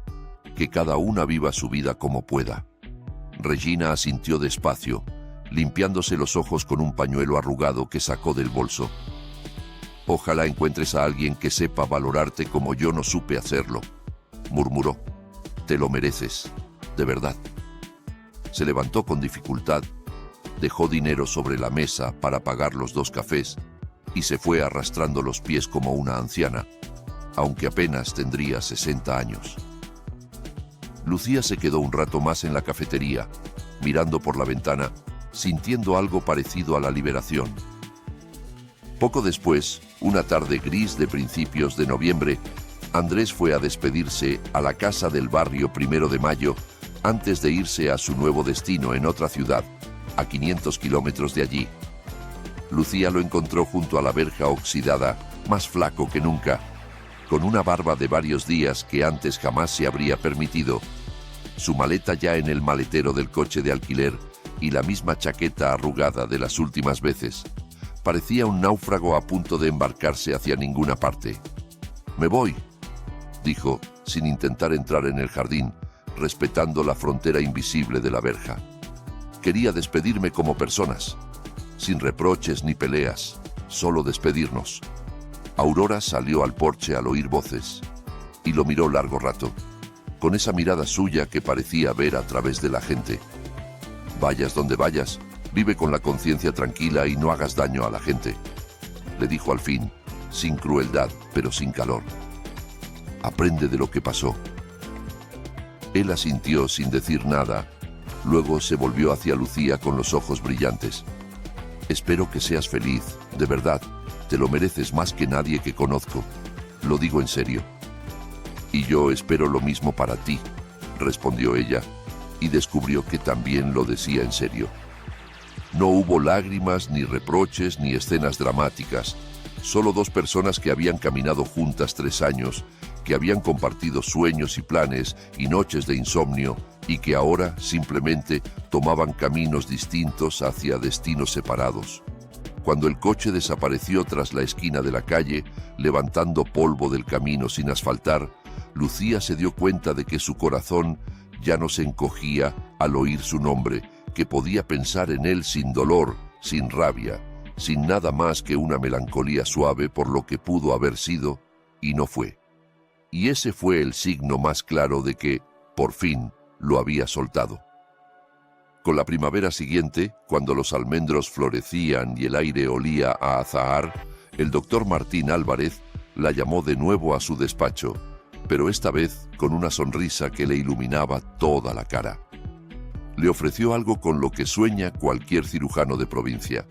Que cada una viva su vida como pueda. Regina asintió despacio, limpiándose los ojos con un pañuelo arrugado que sacó del bolso. Ojalá encuentres a alguien que sepa valorarte como yo no supe hacerlo, murmuró. Te lo mereces, de verdad. Se levantó con dificultad, dejó dinero sobre la mesa para pagar los 2 cafés y se fue arrastrando los pies como una anciana, aunque apenas tendría 60 años. Lucía se quedó un rato más en la cafetería, mirando por la ventana, sintiendo algo parecido a la liberación. Poco después, una tarde gris de principios de noviembre, Andrés fue a despedirse a la casa del barrio 1 de Mayo antes de irse a su nuevo destino en otra ciudad, a 500 kilómetros de allí. Lucía lo encontró junto a la verja oxidada, más flaco que nunca, con una barba de varios días que antes jamás se habría permitido, su maleta ya en el maletero del coche de alquiler y la misma chaqueta arrugada de las últimas veces. Parecía un náufrago a punto de embarcarse hacia ninguna parte. «Me voy», dijo, sin intentar entrar en el jardín, respetando la frontera invisible de la verja. Quería despedirme como personas, sin reproches ni peleas, solo despedirnos. Aurora salió al porche al oír voces, y lo miró largo rato, con esa mirada suya que parecía ver a través de la gente. «Vayas donde vayas, vive con la conciencia tranquila y no hagas daño a la gente», le dijo al fin, sin crueldad, pero sin calor. «Aprende de lo que pasó». Él asintió sin decir nada, luego se volvió hacia Lucía con los ojos brillantes. «Espero que seas feliz, de verdad, te lo mereces más que nadie que conozco, lo digo en serio». «Y yo espero lo mismo para ti», respondió ella, y descubrió que también lo decía en serio. No hubo lágrimas, ni reproches, ni escenas dramáticas, solo 2 personas que habían caminado juntas 3 años, que habían compartido sueños y planes y noches de insomnio, y que ahora simplemente tomaban caminos distintos hacia destinos separados. Cuando el coche desapareció tras la esquina de la calle, levantando polvo del camino sin asfaltar, Lucía se dio cuenta de que su corazón ya no se encogía al oír su nombre, que podía pensar en él sin dolor, sin rabia, sin nada más que una melancolía suave por lo que pudo haber sido y no fue. Y ese fue el signo más claro de que, por fin, lo había soltado. Con la primavera siguiente, cuando los almendros florecían y el aire olía a azahar, el doctor Martín Álvarez la llamó de nuevo a su despacho, pero esta vez con una sonrisa que le iluminaba toda la cara. Le ofreció algo con lo que sueña cualquier cirujano de provincia: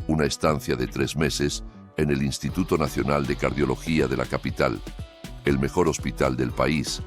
una estancia de 3 meses en el Instituto Nacional de Cardiología de la capital, el mejor hospital del país,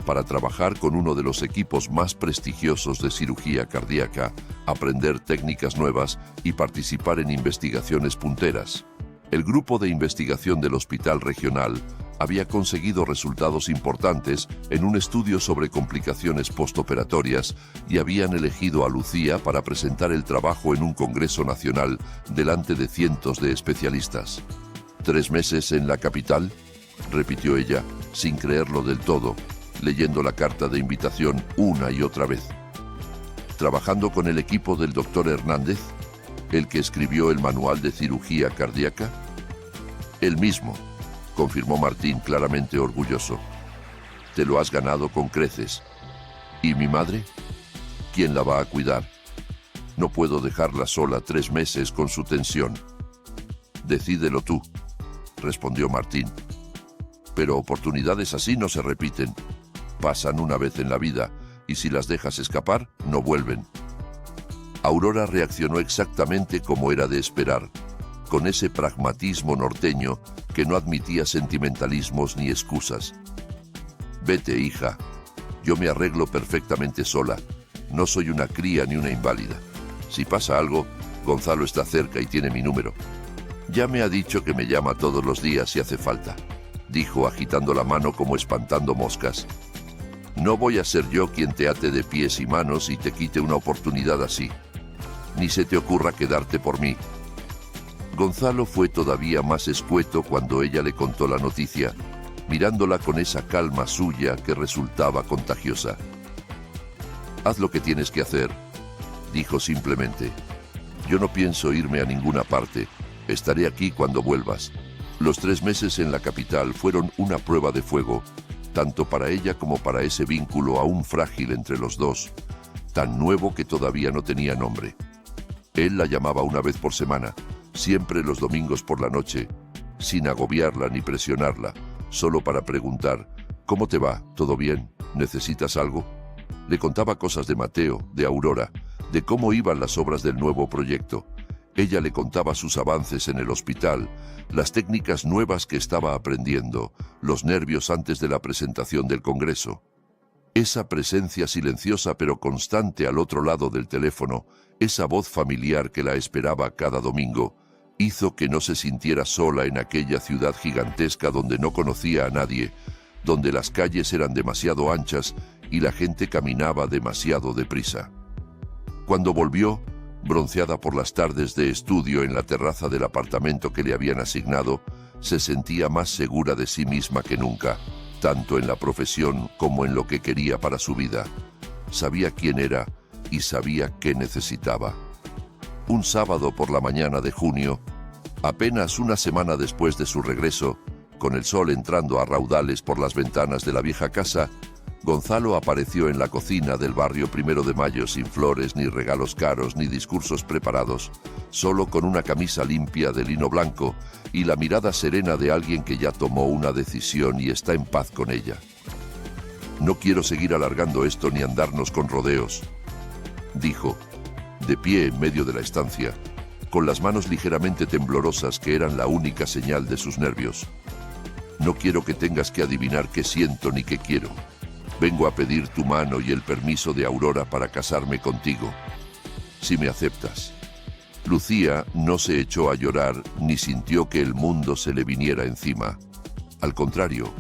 para trabajar con uno de los equipos más prestigiosos de cirugía cardíaca, aprender técnicas nuevas y participar en investigaciones punteras. El grupo de investigación del hospital regional Había conseguido resultados importantes en un estudio sobre complicaciones postoperatorias y habían elegido a Lucía para presentar el trabajo en un congreso nacional delante de cientos de especialistas. ¿3 meses en la capital?, repitió ella, sin creerlo del todo, leyendo la carta de invitación una y otra vez. ¿Trabajando con el equipo del doctor Hernández, el que escribió el manual de cirugía cardíaca? El mismo, confirmó Martín claramente orgulloso. Te lo has ganado con creces. ¿Y mi madre? ¿Quién la va a cuidar? No puedo dejarla sola 3 meses con su tensión. Decídelo tú, respondió Martín. Pero oportunidades así no se repiten. Pasan una vez en la vida y si las dejas escapar, no vuelven. Aurora reaccionó exactamente como era de esperar, con ese pragmatismo norteño que no admitía sentimentalismos ni excusas. Vete, hija. Yo me arreglo perfectamente sola. No soy una cría ni una inválida. Si pasa algo, Gonzalo está cerca y tiene mi número. Ya me ha dicho que me llama todos los días si hace falta, dijo agitando la mano como espantando moscas. No voy a ser yo quien te ate de pies y manos y te quite una oportunidad así. Ni se te ocurra quedarte por mí. Gonzalo fue todavía más escueto cuando ella le contó la noticia, mirándola con esa calma suya que resultaba contagiosa. Haz lo que tienes que hacer, dijo simplemente. Yo no pienso irme a ninguna parte. Estaré aquí cuando vuelvas. Los 3 meses en la capital fueron una prueba de fuego, tanto para ella como para ese vínculo aún frágil entre los dos, tan nuevo que todavía no tenía nombre. Él la llamaba una vez por semana, siempre los domingos por la noche, sin agobiarla ni presionarla, solo para preguntar: ¿cómo te va? ¿Todo bien? ¿Necesitas algo? Le contaba cosas de Mateo, de Aurora, de cómo iban las obras del nuevo proyecto. Ella le contaba sus avances en el hospital, las técnicas nuevas que estaba aprendiendo, los nervios antes de la presentación del congreso. Esa presencia silenciosa pero constante al otro lado del teléfono, esa voz familiar que la esperaba cada domingo, hizo que no se sintiera sola en aquella ciudad gigantesca donde no conocía a nadie, donde las calles eran demasiado anchas y la gente caminaba demasiado deprisa. Cuando volvió, bronceada por las tardes de estudio en la terraza del apartamento que le habían asignado, se sentía más segura de sí misma que nunca, tanto en la profesión como en lo que quería para su vida. Sabía quién era y sabía qué necesitaba. Un sábado por la mañana de junio, apenas una semana después de su regreso, con el sol entrando a raudales por las ventanas de la vieja casa, Gonzalo apareció en la cocina del barrio 1 de Mayo sin flores, ni regalos caros, ni discursos preparados, solo con una camisa limpia de lino blanco y la mirada serena de alguien que ya tomó una decisión y está en paz con ella. No quiero seguir alargando esto ni andarnos con rodeos, dijo, de pie en medio de la estancia, con las manos ligeramente temblorosas que eran la única señal de sus nervios. No quiero que tengas que adivinar qué siento ni qué quiero. Vengo a pedir tu mano y el permiso de Aurora para casarme contigo, si me aceptas. Lucía no se echó a llorar ni sintió que el mundo se le viniera encima. Al contrario,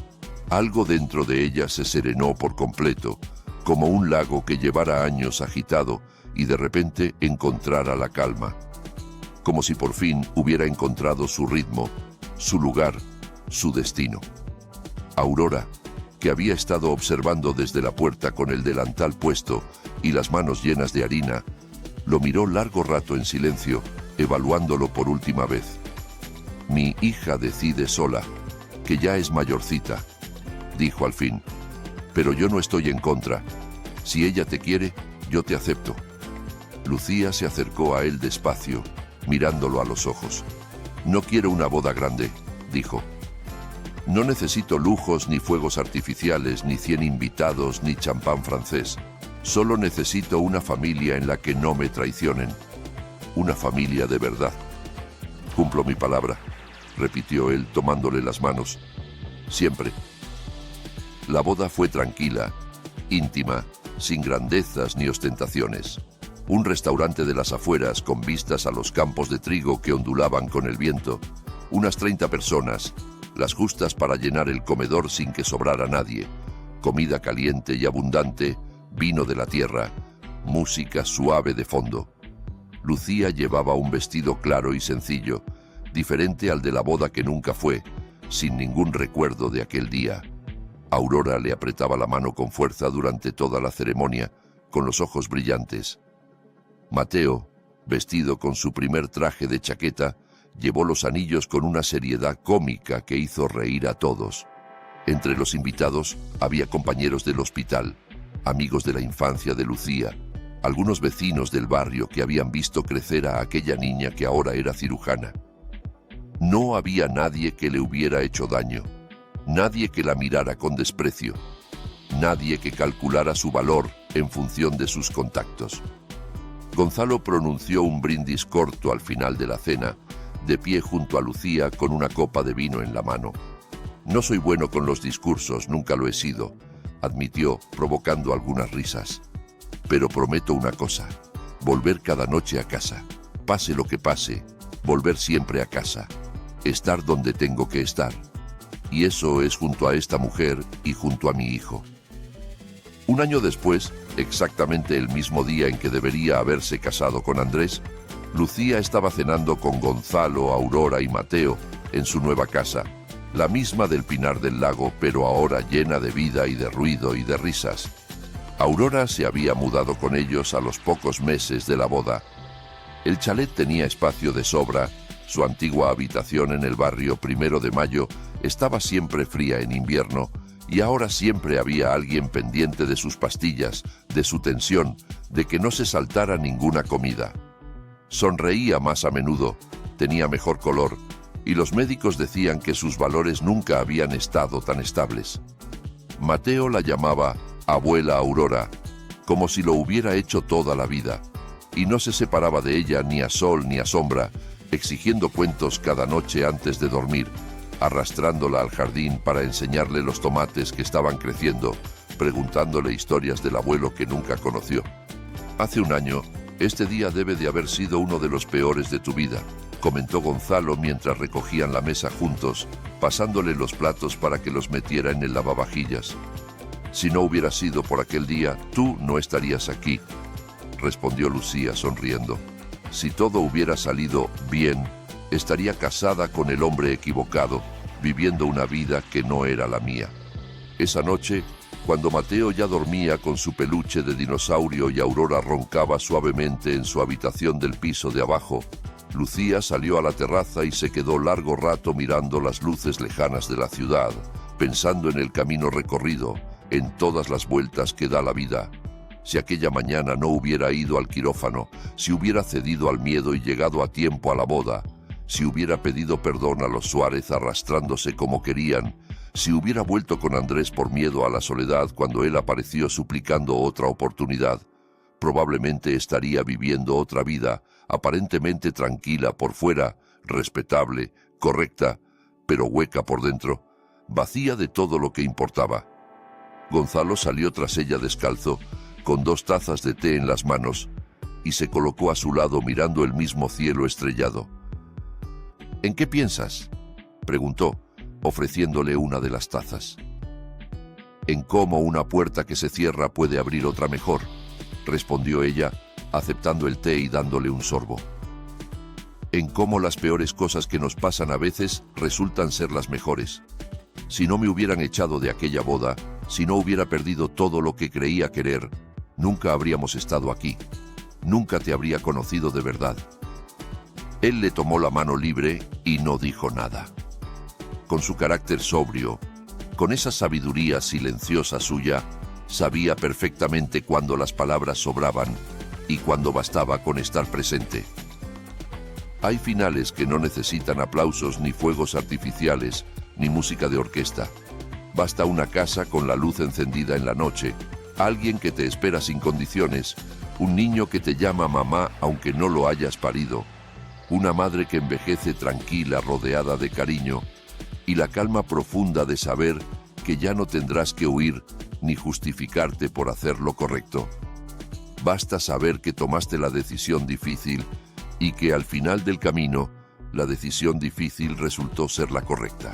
algo dentro de ella se serenó por completo, como un lago que llevara años agitado y de repente encontrara la calma. Como si por fin hubiera encontrado su ritmo, su lugar, su destino. Aurora, que había estado observando desde la puerta con el delantal puesto y las manos llenas de harina, lo miró largo rato en silencio, evaluándolo por última vez. Mi hija decide sola, que ya es mayorcita, dijo al fin, pero yo no estoy en contra. Si ella te quiere, yo te acepto. Lucía se acercó a él despacio, mirándolo a los ojos. No quiero una boda grande, dijo. No necesito lujos, ni fuegos artificiales, ni 100 invitados, ni champán francés. Solo necesito una familia en la que no me traicionen. Una familia de verdad. Cumplo mi palabra, repitió él tomándole las manos. Siempre. La boda fue tranquila, íntima, sin grandezas ni ostentaciones. Un restaurante de las afueras con vistas a los campos de trigo que ondulaban con el viento. Unas 30 personas, las justas para llenar el comedor sin que sobrara nadie, comida caliente y abundante, vino de la tierra, música suave de fondo. Lucía llevaba un vestido claro y sencillo, diferente al de la boda que nunca fue, sin ningún recuerdo de aquel día. Aurora le apretaba la mano con fuerza durante toda la ceremonia, con los ojos brillantes. Mateo, vestido con su primer traje de chaqueta, llevó los anillos con una seriedad cómica que hizo reír a todos. Entre los invitados había compañeros del hospital, amigos de la infancia de Lucía, algunos vecinos del barrio que habían visto crecer a aquella niña que ahora era cirujana. No había nadie que le hubiera hecho daño, nadie que la mirara con desprecio, nadie que calculara su valor en función de sus contactos. Gonzalo pronunció un brindis corto al final de la cena, de pie junto a Lucía con una copa de vino en la mano. «No soy bueno con los discursos, nunca lo he sido», admitió, provocando algunas risas. «Pero prometo una cosa, volver cada noche a casa. Pase lo que pase, volver siempre a casa. Estar donde tengo que estar. Y eso es junto a esta mujer y junto a mi hijo». Un año después, exactamente el mismo día en que debería haberse casado con Andrés, Lucía estaba cenando con Gonzalo, Aurora y Mateo en su nueva casa, la misma del Pinar del Lago, pero ahora llena de vida y de ruido y de risas. Aurora se había mudado con ellos a los pocos meses de la boda. El chalet tenía espacio de sobra, su antigua habitación en el barrio 1 de Mayo estaba siempre fría en invierno, y ahora siempre había alguien pendiente de sus pastillas, de su tensión, de que no se saltara ninguna comida. Sonreía más a menudo, tenía mejor color, y los médicos decían que sus valores nunca habían estado tan estables. Mateo la llamaba Abuela Aurora, como si lo hubiera hecho toda la vida, y no se separaba de ella ni a sol ni a sombra, exigiendo cuentos cada noche antes de dormir, arrastrándola al jardín para enseñarle los tomates que estaban creciendo, preguntándole historias del abuelo que nunca conoció. «Hace un año, este día debe de haber sido uno de los peores de tu vida», comentó Gonzalo mientras recogían la mesa juntos, pasándole los platos para que los metiera en el lavavajillas. «Si no hubiera sido por aquel día, tú no estarías aquí», respondió Lucía sonriendo. «Si todo hubiera salido bien, estaría casada con el hombre equivocado, viviendo una vida que no era la mía». Esa noche, cuando Mateo ya dormía con su peluche de dinosaurio y Aurora roncaba suavemente en su habitación del piso de abajo, Lucía salió a la terraza y se quedó largo rato mirando las luces lejanas de la ciudad, pensando en el camino recorrido, en todas las vueltas que da la vida. Si aquella mañana no hubiera ido al quirófano, si hubiera cedido al miedo y llegado a tiempo a la boda, si hubiera pedido perdón a los Suárez arrastrándose como querían, si hubiera vuelto con Andrés por miedo a la soledad cuando él apareció suplicando otra oportunidad, probablemente estaría viviendo otra vida, aparentemente tranquila por fuera, respetable, correcta, pero hueca por dentro, vacía de todo lo que importaba. Gonzalo salió tras ella descalzo, con 2 tazas de té en las manos, y se colocó a su lado mirando el mismo cielo estrellado. «¿En qué piensas?», preguntó, ofreciéndole una de las tazas. «En cómo una puerta que se cierra puede abrir otra mejor», respondió ella, aceptando el té y dándole un sorbo. «En cómo las peores cosas que nos pasan a veces resultan ser las mejores. Si no me hubieran echado de aquella boda, si no hubiera perdido todo lo que creía querer, nunca habríamos estado aquí, nunca te habría conocido de verdad». Él le tomó la mano libre y no dijo nada. Con su carácter sobrio, con esa sabiduría silenciosa suya, sabía perfectamente cuándo las palabras sobraban y cuándo bastaba con estar presente. Hay finales que no necesitan aplausos ni fuegos artificiales, ni música de orquesta. Basta una casa con la luz encendida en la noche, alguien que te espera sin condiciones, un niño que te llama mamá aunque no lo hayas parido, una madre que envejece tranquila rodeada de cariño, y la calma profunda de saber que ya no tendrás que huir ni justificarte por hacer lo correcto. Basta saber que tomaste la decisión difícil y que al final del camino, la decisión difícil resultó ser la correcta.